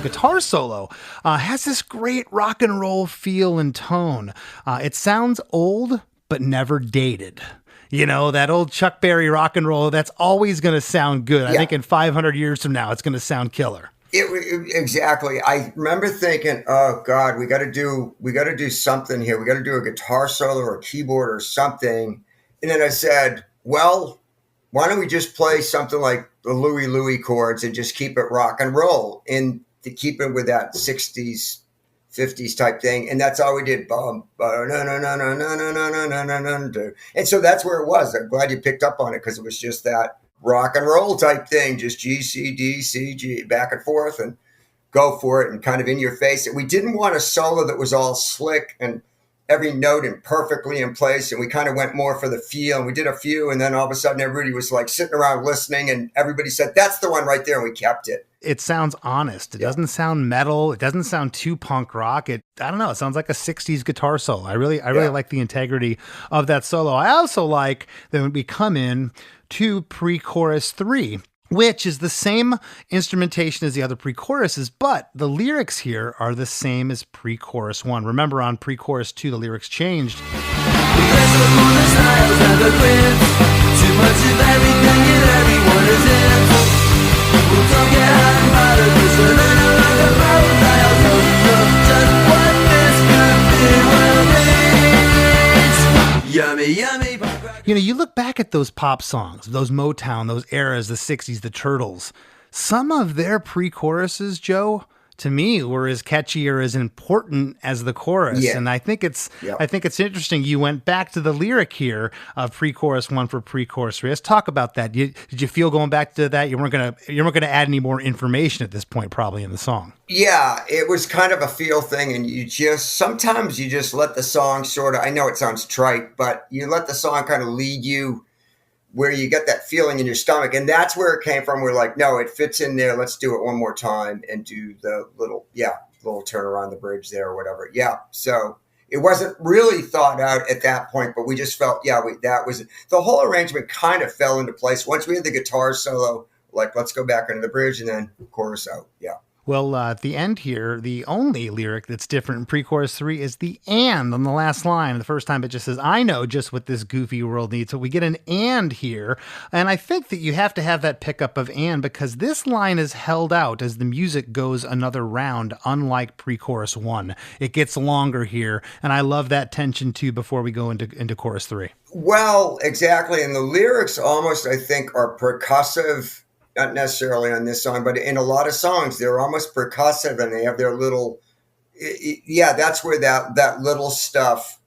Guitar solo has this great rock and roll feel and tone. It sounds old, but never dated. You know, that old Chuck Berry rock and roll, that's always going to sound good. I think in 500 years from now, it's going to sound killer. Exactly. I remember thinking, oh God, we got to do something here. We got to do a guitar solo or a keyboard or something. And then I said, well, why don't we just play something like the Louie Louie chords and just keep it rock and roll and to keep it with that 60s, 50s type thing. And that's all we did. And so that's where it was. I'm glad you picked up on it because it was just that rock and roll type thing, just G, C, D, C, G, back and forth and go for it and kind of in your face. And we didn't want a solo that was all slick and every note and perfectly in place. And we kind of went more for the feel, and we did a few. And then all of a sudden everybody was like sitting around listening and everybody said, that's the one right there. And we kept it. It sounds honest. It doesn't sound metal. It doesn't sound too punk rock. I don't know. It sounds like a 60s guitar solo. I really like the integrity of that solo. I also like that when we come in to pre-chorus 3, which is the same instrumentation as the other pre-choruses, but the lyrics here are the same as pre-chorus 1. Remember, on pre-chorus 2, the lyrics changed. Too much of everything and everyone is in. Well, don't get hot and bothered, 'cause we're learning like a problem. I'll tell you just what this could be when it rains. Yummy, yummy. You know, you look back at those pop songs, those Motown, those eras, the 60s, the Turtles. Some of their pre-choruses, Joe, to me, were as catchy or as important as the chorus. Yeah. And I think it's interesting. You went back to the lyric here of pre-chorus 1 for pre-chorus 3. Let's talk about that. Did you feel going back to that you weren't gonna add any more information at this point, probably in the song? Yeah, it was kind of a feel thing, and sometimes you just let the song sort of, I know it sounds trite, but you let the song kind of lead you where you get that feeling in your stomach. And that's where it came from. We're like, no, it fits in there. Let's do it one more time and do the little turn around the bridge there or whatever. Yeah. So it wasn't really thought out at that point, but we just felt, that was, the whole arrangement kind of fell into place. Once we had the guitar solo, like, let's go back into the bridge and then chorus out. Yeah. Well, at the end here, the only lyric that's different in pre-chorus 3 is the "and" on the last line. The first time it just says, I know just what this goofy world needs. So we get an "and" here. And I think that you have to have that pickup of "and" because this line is held out as the music goes another round, unlike pre-chorus 1. It gets longer here. And I love that tension too before we go into chorus 3. Well, exactly. And the lyrics almost, I think, are percussive. Not necessarily on this song, but in a lot of songs, they're almost percussive and they have their little, that's where that little stuff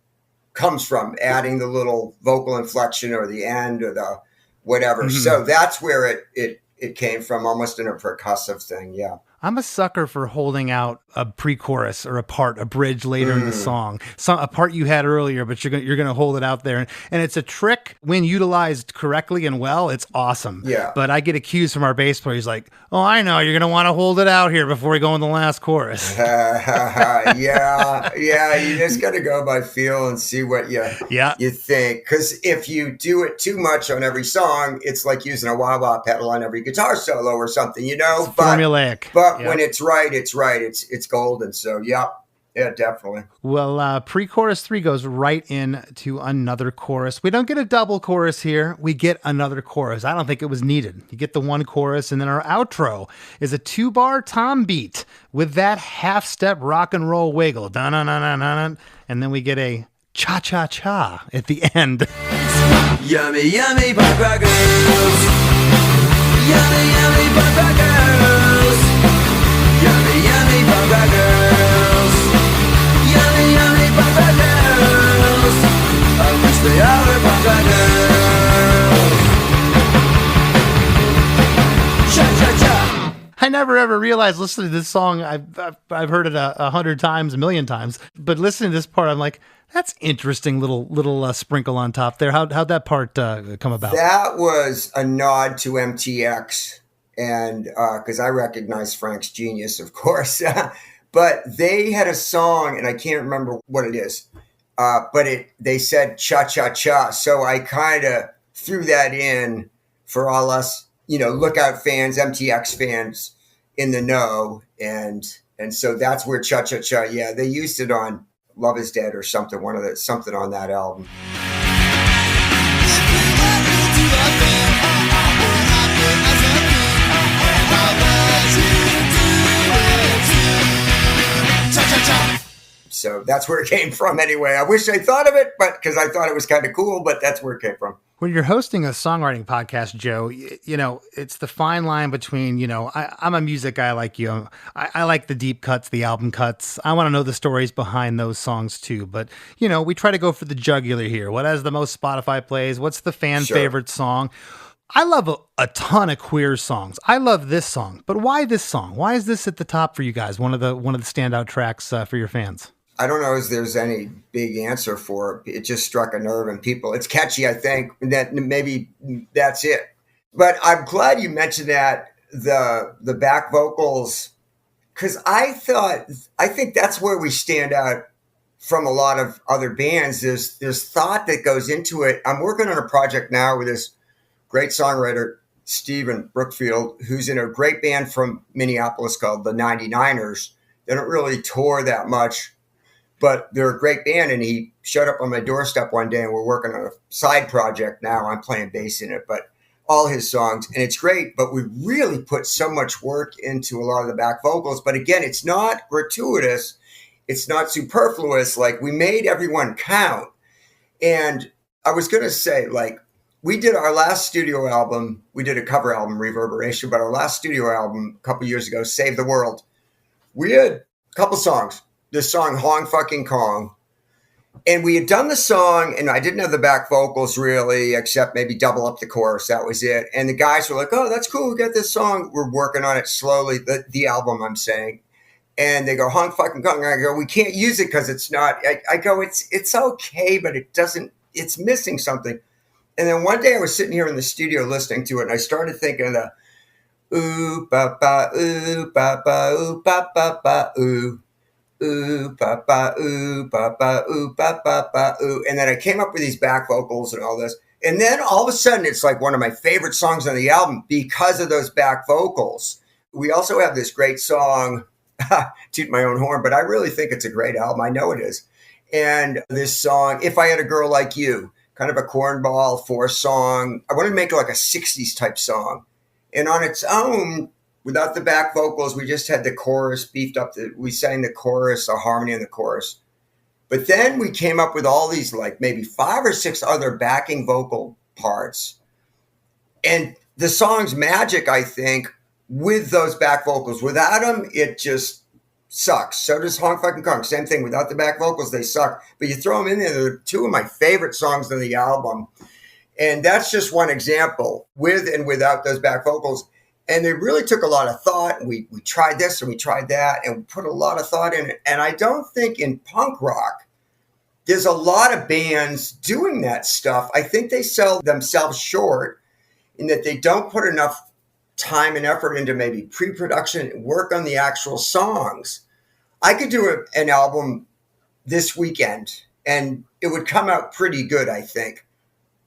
comes from, adding the little vocal inflection or the end or the whatever. Mm-hmm. So that's where it came from, almost in a percussive thing. Yeah. I'm a sucker for holding out a pre-chorus or a bridge later in the song. A part you had earlier, but you're gonna hold it out there, and it's a trick when utilized correctly and well. It's awesome. Yeah. But I get accused from our bass player. He's like, "Oh, I know you're gonna want to hold it out here before we go in the last chorus." Yeah. You just gotta go by feel and see what you think. Because if you do it too much on every song, it's like using a wah-wah pedal on every guitar solo or something, you know. It's formulaic. But when it's right, it's golden. So, Yeah, definitely. Well, pre-chorus 3 goes right into another chorus. We don't get a double chorus here. We get another chorus. I don't think it was needed. You get the one chorus, and then our outro is a 2-bar tom beat with that half-step rock and roll wiggle. Dun-dun-dun-dun-dun. And then we get a cha-cha-cha at the end. Yummy, yummy punk rock girls. Yummy, yummy punk rock girls. Yummy, yummy punk rock girls. Yummy, yummy punk rock girls. I wish they all were punk rock girls. Cha-cha-cha. I never ever realized listening to this song. I've heard it 100 times, a million times, but listening to this part, I'm like, that's interesting little sprinkle on top there. How'd that part come about? That was a nod to MTX, and because I recognize Frank's genius, of course. But they had a song, and I can't remember what it is, but they said cha-cha-cha. So I kind of threw that in for all us, Lookout fans, MTX fans in the know. And so that's where cha-cha-cha, yeah, they used it on Love Is Dead or something, something on that album. So that's where it came from anyway. I wish I thought of it, but because I thought it was kind of cool, but that's where it came from. When you're hosting a songwriting podcast, Joe, it's the fine line between, I'm a music guy like you. I like the deep cuts, the album cuts. I want to know the stories behind those songs too. But, we try to go for the jugular here. What has the most Spotify plays? What's the fan favorite song? I love a ton of Queer songs. I love this song, but why this song? Why is this at the top for you guys? One of the standout tracks for your fans. I don't know if there's any big answer for it. It just struck a nerve in people. It's catchy, I think. That maybe that's it. But I'm glad you mentioned that the back vocals, because I think that's where we stand out from a lot of other bands. There's thought that goes into it. I'm working on a project now with this great songwriter, Stephen Brookfield, who's in a great band from Minneapolis called the 99ers. They don't really tour that much, but they're a great band. And he showed up on my doorstep one day, and we're working on a side project now. I'm playing bass in it, but all his songs, and it's great. But we really put so much work into a lot of the back vocals. But again, it's not gratuitous. It's not superfluous. Like, we made everyone count. And I was going to say, like, we did our last studio album. We did a cover album, Reverberation, but our last studio album a couple years ago, Save the World, we had a couple songs. This song, Hong Fucking Kong. And we had done the song, and I didn't have the back vocals really, except maybe double up the chorus. That was it. And the guys were like, oh, that's cool. We got this song. We're working on it slowly, the album, I'm saying. And they go, Hong Fucking Kong. And I go, we can't use it because it's not. I go, it's okay, but it's missing something. And then one day I was sitting here in the studio listening to it, and I started thinking of the ooh, ba, ba, ooh, ba, ba, ooh, ba, ba, ba, ooh. Ooh, ba, ba, ooh, ba, ba, ooh, ba, ba, ba, ooh. And then I came up with these back vocals and all this. And then all of a sudden, it's like one of my favorite songs on the album because of those back vocals. We also have this great song, toot my own horn, but I really think it's a great album. I know it is. And this song, If I Had a Girl Like You, kind of a cornball force song. I wanted to make it like a 60s type song. And on its own, without the back vocals, we just had the chorus beefed up. We sang the chorus, a harmony in the chorus. But then we came up with all these, like maybe 5 or 6 other backing vocal parts. And the song's magic, I think, with those back vocals. Without them, it just sucks. So does Hong Fucking Kong. Same thing. Without the back vocals, they suck. But you throw them in there, they're 2 of my favorite songs on the album. And that's just one example, with and without those back vocals. And they really took a lot of thought. We tried this and we tried that, and we put a lot of thought in it. And I don't think in punk rock, there's a lot of bands doing that stuff. I think they sell themselves short in that they don't put enough time and effort into maybe pre-production, work on the actual songs. I could do an album this weekend, and it would come out pretty good, I think.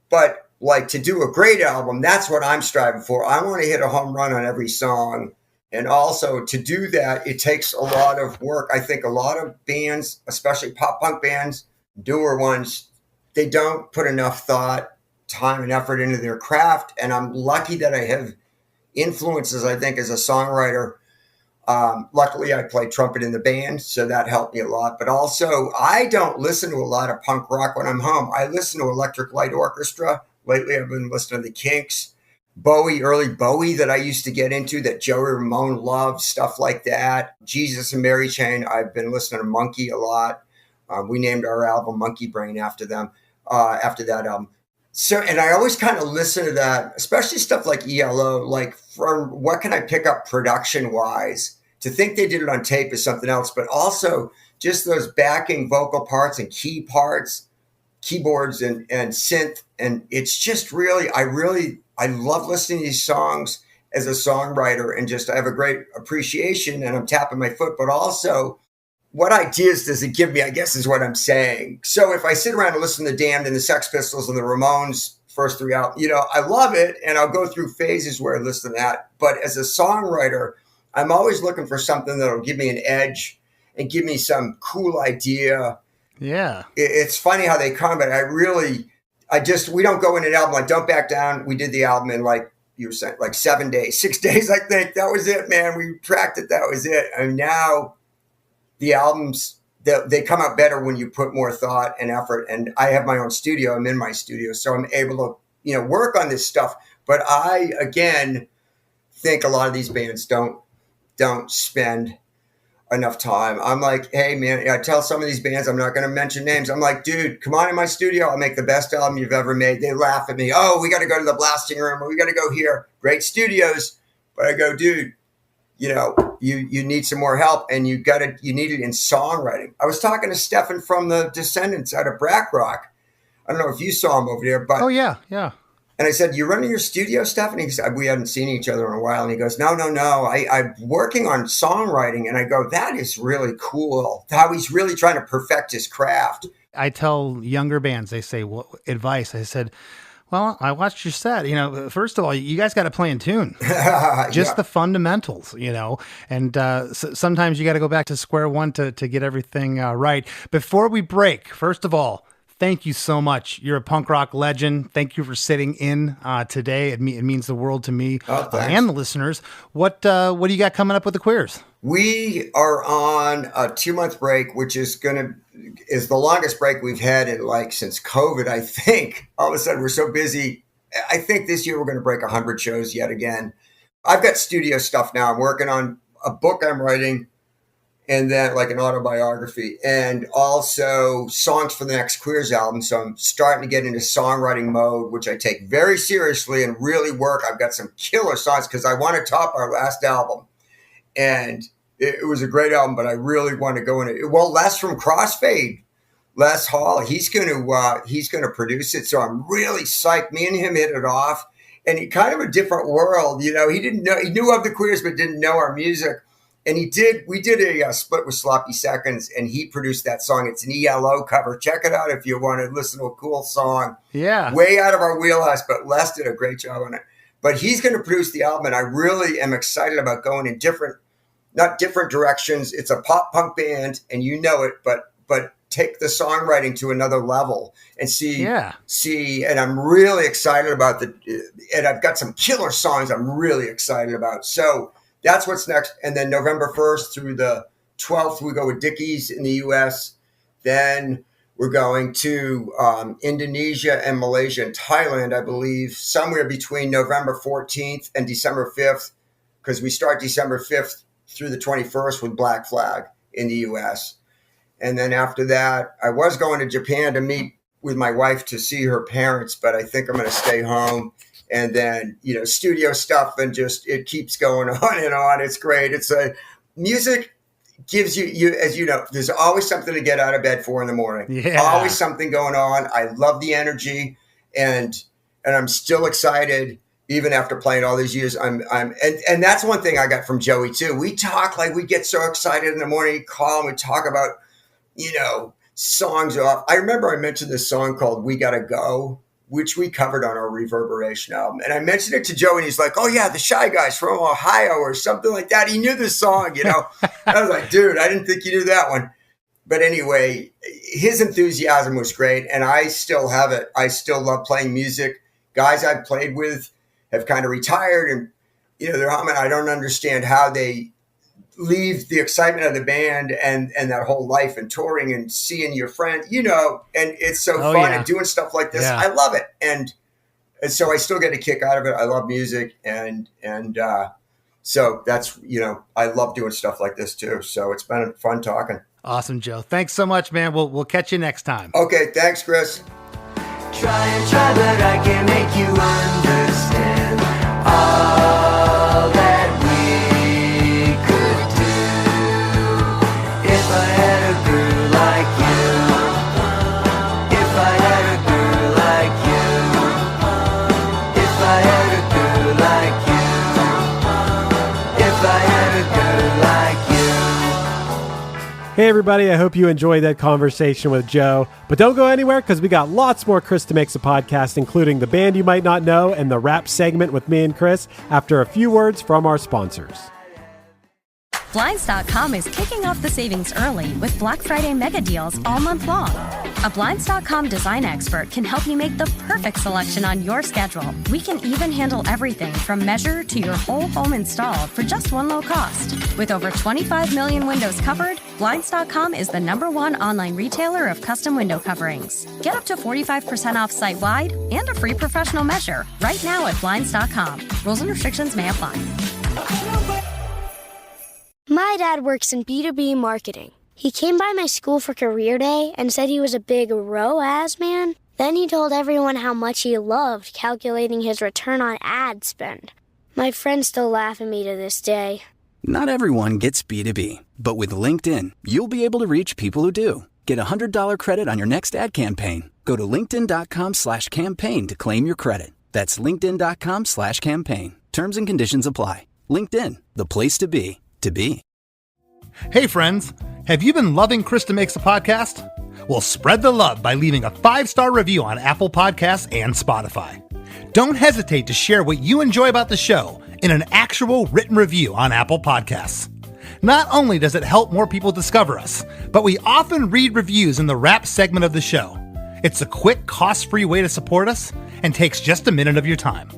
But like, to do a great album, that's what I'm striving for. I want to hit a home run on every song. And also to do that, it takes a lot of work. I think a lot of bands, especially pop punk bands, newer ones, they don't put enough thought, time, and effort into their craft. And I'm lucky that I have influences, I think, as a songwriter. Luckily, I play trumpet in the band, so that helped me a lot. But also, I don't listen to a lot of punk rock when I'm home. I listen to Electric Light Orchestra. Lately, I've been listening to the Kinks, Bowie, early Bowie that I used to get into, that Joey Ramone loved, stuff like that. Jesus and Mary Chain. I've been listening to Monkey a lot. We named our album Monkey Brain after them, after that album. So, and I always kind of listen to that, especially stuff like ELO, like from what can I pick up production wise? To think they did it on tape is something else, but also just those backing vocal parts and key parts, keyboards and synth. And it's just really, I love listening to these songs as a songwriter, and just I have a great appreciation, and I'm tapping my foot, but also what ideas does it give me, I guess is what I'm saying. So if I sit around and listen to Damned and the Sex Pistols and the Ramones first 3 albums, I love it, and I'll go through phases where I listen to that. But as a songwriter, I'm always looking for something that'll give me an edge and give me some cool idea. Yeah. It's funny how they come, but we don't go in an album like Don't Back Down. We did the album in, like you were saying, like 7 days, 6 days, I think. That was it, man. We tracked it. That was it. And now the albums, they come out better when you put more thought and effort. And I have my own studio. I'm in my studio, so I'm able to, work on this stuff. But I, again, think a lot of these bands don't spend enough time. I'm like, hey, man, I tell some of these bands, I'm not going to mention names. I'm like, dude, come on in my studio. I'll make the best album you've ever made. They laugh at me. Oh, we got to go to the blasting room, or we got to go here. Great studios. But I go, dude, you need some more help, and you need it in songwriting. I was talking to Stefan from the Descendants out of Brack Rock. I don't know if you saw him over there, but oh yeah. And I said, you running your studio, Stefan? He said, we hadn't seen each other in a while. And he goes, no. I'm working on songwriting. And I go, that is really cool. How he's really trying to perfect his craft. I tell younger bands, they say, what advice? I said, well, I watched your set. First of all, you guys got to play in tune. Just the fundamentals, and sometimes you got to go back to square one to get everything right. Before we break, first of all, thank you so much. You're a punk rock legend. Thank you for sitting in today. It means the world to me and the listeners. What do you got coming up with the Queers? We are on a 2-month break, which is the longest break we've had since COVID, I think. All of a sudden, we're so busy. I think this year we're going to break 100 shows yet again. I've got studio stuff now. I'm working on a book I'm writing, and then like an autobiography, and also songs for the next Queers album. So I'm starting to get into songwriting mode, which I take very seriously and really work. I've got some killer songs because I want to top our last album. And it was a great album, but I really want to go in it. Well, Les from Crossfade, Les Hall, he's going to produce it. So I'm really psyched. Me and him hit it off, and he kind of a different world. He knew of the Queers, but didn't know our music. And we did a split with Sloppy Seconds, and he produced that song. It's an ELO cover. Check it out if you want to listen to a cool song. Yeah. Way out of our wheelhouse, but Les did a great job on it. But he's going to produce the album, and I really am excited about going in not different directions. It's a pop punk band, and you know it, but take the songwriting to another level and see, and I'm really excited about and I've got some killer songs I'm really excited about. So that's what's next. And then November 1st through the 12th, we go with Dickies in the U.S. Then we're going to Indonesia and Malaysia and Thailand, I believe, somewhere between November 14th and December 5th, because we start December 5th through the 21st with Black Flag in the U.S. And then after that, I was going to Japan to meet with my wife to see her parents, but I think I'm going to stay home. And then, studio stuff, and just, it keeps going on and on. It's great. Music gives you, as you know, there's always something to get out of bed for in the morning. Yeah. Always something going on. I love the energy, and I'm still excited even after playing all these years. And that's one thing I got from Joey too. We talk like we get so excited in the morning. We call and we talk about, songs off. I remember I mentioned this song called We Gotta Go which we covered on our Reverberation album. And I mentioned it to Joe, and he's like, oh, yeah, the Shy Guys from Ohio or something like that. He knew the song, you know. I was like, dude, I didn't think you knew that one. But anyway, his enthusiasm was great, and I still have it. I still love playing music. Guys I've played with have kind of retired, and, you know, they're humming. I don't understand how they leave the excitement of the band and that whole life and touring and seeing your friend, you know, and it's so fun and doing stuff like this. I love it. And so I still get a kick out of it. I love music. And so that's, you know, I love doing stuff like this too. So it's been fun talking. Awesome, Joe. Thanks so much, man. We'll catch you next time. Okay. Thanks, Chris. Try and try, but I can make you understand all that we could do. If I had a girl like you, if I had a girl like you, if I had a girl like you, if I had a girl like you. Hey everybody, I hope you enjoyed that conversation with Joe. But don't go anywhere because we got lots more Chris DeMakes a Podcast, including the band you might not know and the rap segment with me and Chris after a few words from our sponsors. Blinds.com is kicking off the savings early with Black Friday mega deals all month long. A Blinds.com design expert can help you make the perfect selection on your schedule. We can even handle everything from measure to your whole home installed for just one low cost. With over 25 million windows covered, Blinds.com is the #1 online retailer of custom window coverings. Get up to 45% off site-wide and a free professional measure right now at Blinds.com. Rules and restrictions may apply. My dad works in B2B marketing. He came by my school for career day and said he was a big ROAS man. Then he told everyone how much he loved calculating his return on ad spend. My friends still laugh at me to this day. Not everyone gets B2B, but with LinkedIn, you'll be able to reach people who do. Get a $100 credit on your next ad campaign. Go to linkedin.com/campaign to claim your credit. That's linkedin.com/campaign. Terms and conditions apply. LinkedIn, the place to be. Hey friends, have you been loving Chris DeMakes a Podcast? Well, spread the love by leaving a 5-star review on Apple Podcasts and Spotify. Don't hesitate to share what you enjoy about the show in an actual written review on Apple Podcasts. Not only does it help more people discover us, but we often read reviews in the rap segment of the show. It's a quick, cost-free way to support us and takes just a minute of your time.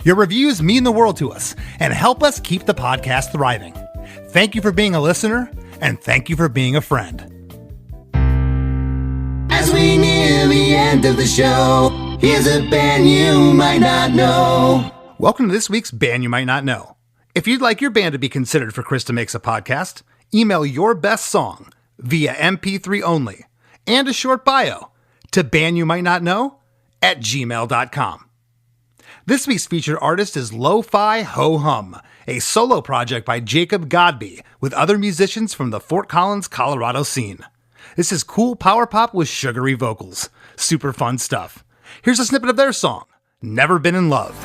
Your reviews mean the world to us and help us keep the podcast thriving. Thank you for being a listener, and thank you for being a friend. As we near the end of the show, here's a band you might not know. Welcome to this week's Band You Might Not Know. If you'd like your band to be considered for Chris DeMakes a Podcast, email your best song via MP3 only and a short bio to bandyoumighttnotknow@gmail.com. This week's featured artist is Lo-Fi Ho Hum, a solo project by Jacob Godby with other musicians from the Fort Collins, Colorado scene. This is cool power pop with sugary vocals. Super fun stuff. Here's a snippet of their song, Never Been in Love.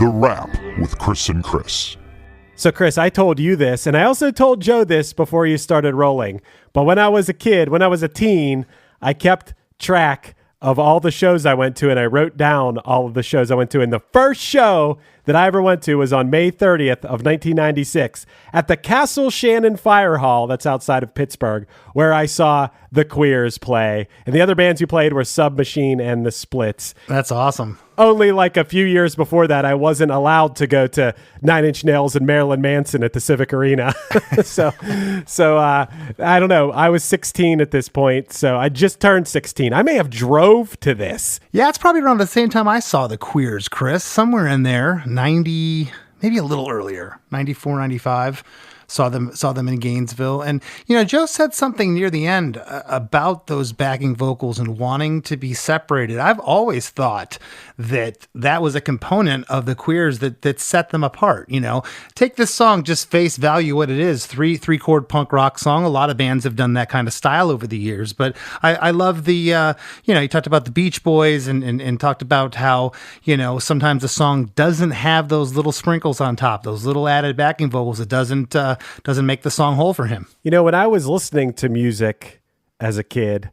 The Rap with Chris and Chris. So, Chris, I told you this, and I also told Joe this before you started rolling. But when I was a kid, when I was a teen, I kept track of all the shows I went to, and I wrote down all of the shows I went to. And the first show that I ever went to was on May 30th of 1996 at the Castle Shannon Fire Hall, that's outside of Pittsburgh, where I saw the Queers play. And the other bands who played were Submachine and the Splits. That's awesome. Only like a few years before that, I wasn't allowed to go to Nine Inch Nails and Marilyn Manson at the Civic Arena. So I don't know. I was 16 at this point, so I just turned 16. I may have drove to this. Yeah, it's probably around the same time I saw the Queers, Chris. Somewhere in there, 90, maybe a little earlier, 94, 95. saw them in Gainesville. And, Joe said something near the end about those backing vocals and wanting to be separated. I've always thought that was a component of the Queers that set them apart. Take this song, just face value what it is, three chord punk rock song. A lot of bands have done that kind of style over the years, but I love the, you talked about the Beach Boys and talked about how, sometimes a song doesn't have those little sprinkles on top, those little added backing vocals. It doesn't make the song whole for him. When I was listening to music as a kid,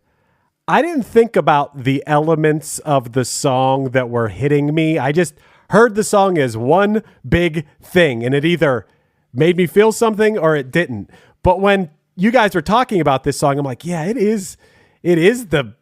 I didn't think about the elements of the song that were hitting me. I just heard the song as one big thing, and it either made me feel something or it didn't. But when you guys were talking about this song, I'm like, yeah, it is the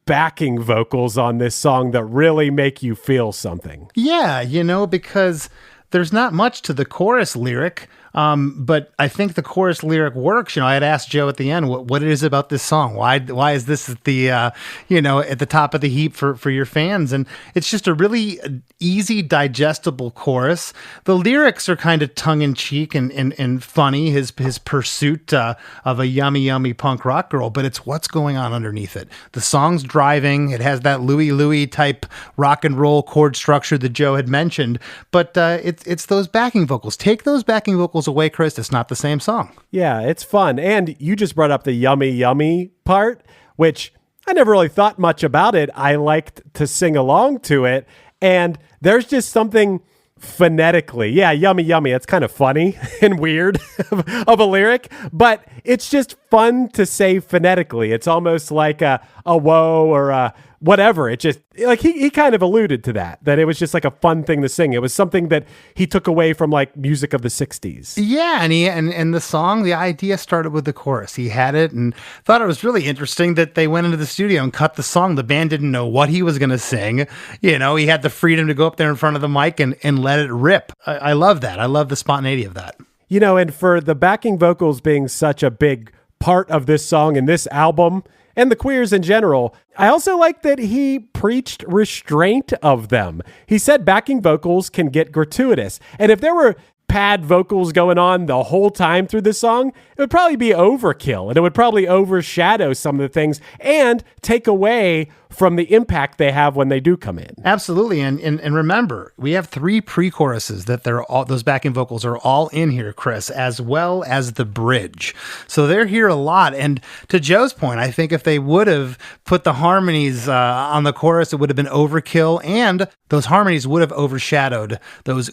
backing vocals on this song that really make you feel something. Yeah, because there's not much to the chorus lyric, but I think the chorus lyric works. I had asked Joe at the end what it is about this song. Why is this at the at the top of the heap for your fans? And it's just a really easy, digestible chorus. The lyrics are kind of tongue in cheek and funny. His pursuit of a yummy punk rock girl, but it's what's going on underneath it. The song's driving. It has that Louie type rock and roll chord structure that Joe had mentioned, but it's those backing vocals. Take those backing vocals away, Chris. It's not the same song. Yeah, it's fun. And you just brought up the yummy part, which I never really thought much about it. I liked to sing along to it. And there's just something phonetically, yummy. It's kind of funny and weird of a lyric, but it's just fun to say phonetically. It's almost like a whoa or a whatever. It just, like, he kind of alluded to that it was just like a fun thing to sing. It was something that he took away from like music of the 60s. Yeah, and the song, the idea started with the chorus. He had it and thought it was really interesting that they went into the studio and cut the song. The band didn't know what he was going to sing. He had the freedom to go up there in front of the mic and let it rip. I love that. I love the spontaneity of that. And for the backing vocals being such a big part of this song and this album and the Queers in general, I also like that he preached restraint of them. He said backing vocals can get gratuitous. And if there were pad vocals going on the whole time through this song, it would probably be overkill and it would probably overshadow some of the things and take away from the impact they have when they do come in. Absolutely. And remember, we have 3 pre-choruses that those backing vocals are all in here, Chris, as well as the bridge. So they're here a lot. And to Joe's point, I think if they would have put the harmonies on the chorus, it would have been overkill, and those harmonies would have overshadowed those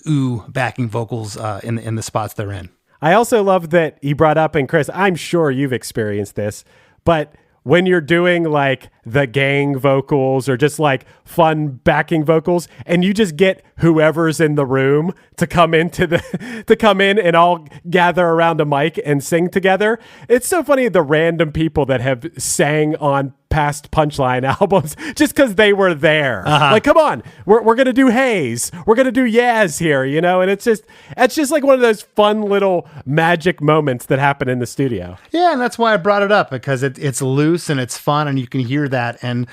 backing vocals in the spots they're in. I also love that he brought up, and Chris, I'm sure you've experienced this, but when you're doing like the gang vocals or just like fun backing vocals and you just get whoever's in the room to come in and all gather around a mic and sing together. It's so funny, the random people that have sang on past Punchline albums just because they were there. Like, come on, we're going to do Haze. We're going to do Yaz here, and it's just like one of those fun little magic moments that happen in the studio. Yeah, and that's why I brought it up, because it's loose and it's fun and you can hear that. And,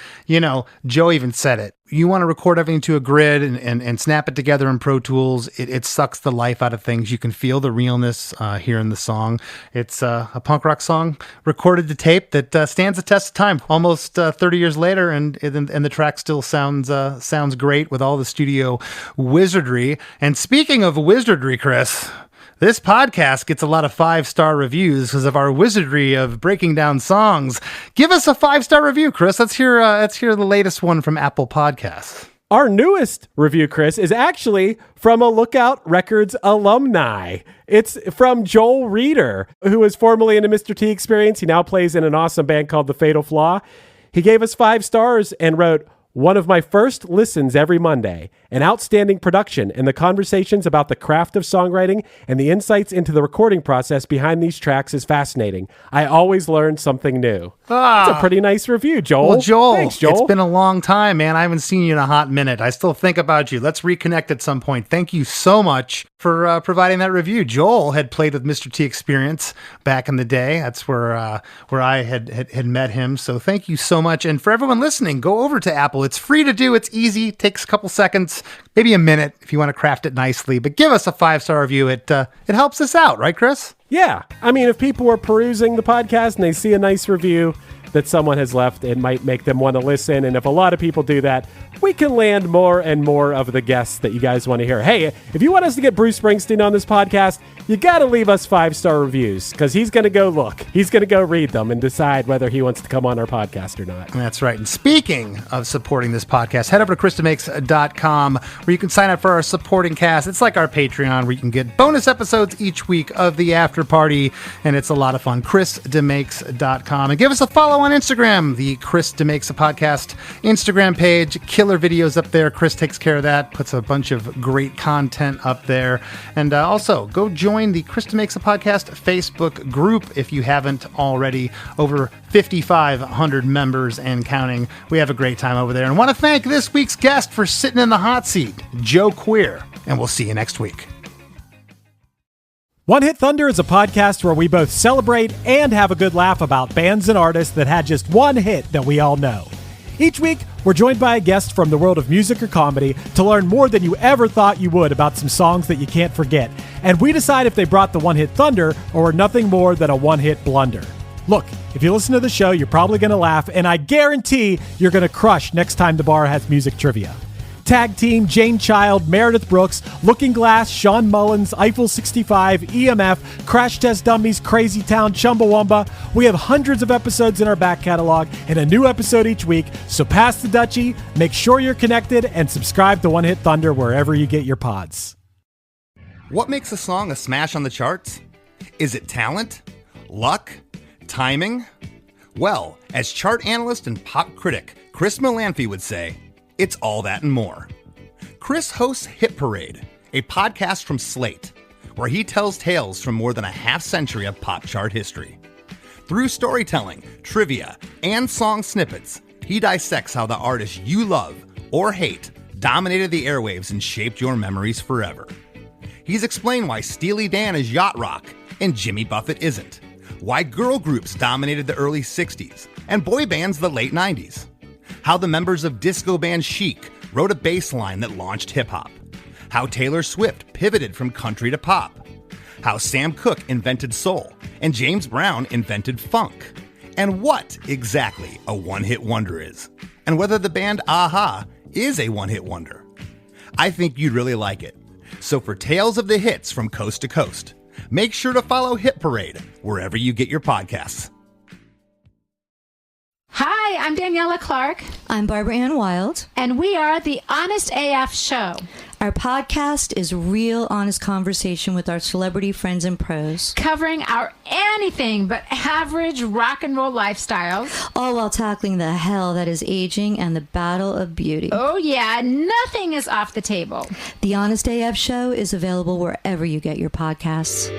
Joe even said it. You want to record everything to a grid and snap it together in Pro Tools. It sucks the life out of things. You can feel the realness here in the song. It's a punk rock song recorded to tape that stands the test of time. Almost 30 years later, and the track still sounds great with all the studio wizardry. And speaking of wizardry, Chris, this podcast gets a lot of 5-star reviews because of our wizardry of breaking down songs. Give us a 5-star review, Chris. Let's hear the latest one from Apple Podcasts. Our newest review, Chris, is actually from a Lookout Records alumni. It's from Joel Reeder, who was formerly in the Mr. T Experience. He now plays in an awesome band called The Fatal Flaw. He gave us 5 stars and wrote, "One of my first listens every Monday. An outstanding production, and the conversations about the craft of songwriting and the insights into the recording process behind these tracks is fascinating. I always learn something new." That's a pretty nice review, Joel. Well, Joel, thanks, Joel. It's been a long time, man. I haven't seen you in a hot minute. I still think about you. Let's reconnect at some point. Thank you so much for providing that review. Joel had played with Mr. T Experience back in the day. That's where I had met him. So thank you so much. And for everyone listening, go over to Apple. It's free to do. It's easy. It takes a couple seconds, maybe a minute if you want to craft it nicely. But give us a 5-star review. It helps us out, right, Chris? Yeah. I mean, if people are perusing the podcast and they see a nice review that someone has left, it might make them want to listen. And if a lot of people do that, we can land more and more of the guests that you guys want to hear. Hey, if you want us to get Bruce Springsteen on this podcast, you got to leave us 5-star reviews, because he's going to go look. He's going to go read them and decide whether he wants to come on our podcast or not. That's right. And speaking of supporting this podcast, head over to ChrisDeMakes.com, where you can sign up for our supporting cast. It's like our Patreon, where you can get bonus episodes each week of the after party, and it's a lot of fun. ChrisDeMakes.com. And give us a follow on Instagram, the Chris DeMakes podcast Instagram page. Killer videos up there. Chris takes care of that, puts a bunch of great content up there. And also, go join the Chris DeMakes podcast Facebook group if you haven't already. Over 5,500 members and counting. We have a great time over there. And want to thank this week's guest for sitting in the hot seat, Joe Queer. And we'll see you next week. One Hit Thunder is a podcast where we both celebrate and have a good laugh about bands and artists that had just one hit that we all know. Each week, we're joined by a guest from the world of music or comedy to learn more than you ever thought you would about some songs that you can't forget. And we decide if they brought the One Hit Thunder or were nothing more than a one-hit blunder. Look, if you listen to the show, you're probably going to laugh, and I guarantee you're going to crush next time the bar has music trivia. Tag Team, Jane Child, Meredith Brooks, Looking Glass, Sean Mullins, Eiffel 65, EMF, Crash Test Dummies, Crazy Town, Chumbawamba. We have hundreds of episodes in our back catalog and a new episode each week, so pass the Dutchie, make sure you're connected, and subscribe to One Hit Thunder wherever you get your pods. What makes a song a smash on the charts? Is it talent? Luck? Timing? Well, as chart analyst and pop critic Chris Molanphy would say, it's all that and more. Chris hosts Hit Parade, a podcast from Slate, where he tells tales from more than a half-century of pop chart history. Through storytelling, trivia, and song snippets, he dissects how the artists you love or hate dominated the airwaves and shaped your memories forever. He's explained why Steely Dan is yacht rock and Jimmy Buffett isn't, why girl groups dominated the early 60s and boy bands the late 90s, how the members of disco band Chic wrote a bass line that launched hip-hop, how Taylor Swift pivoted from country to pop, how Sam Cooke invented soul and James Brown invented funk, and what exactly a one-hit wonder is, and whether the band Aha is a one-hit wonder. I think you'd really like it. So for tales of the hits from coast to coast, make sure to follow Hit Parade wherever you get your podcasts. Hi, I'm Daniela Clark. I'm Barbara Ann Wild. And we are the Honest AF Show. Our podcast is real honest conversation with our celebrity friends and pros. Covering our anything but average rock and roll lifestyles. All while tackling the hell that is aging and the battle of beauty. Oh yeah, nothing is off the table. The Honest AF Show is available wherever you get your podcasts.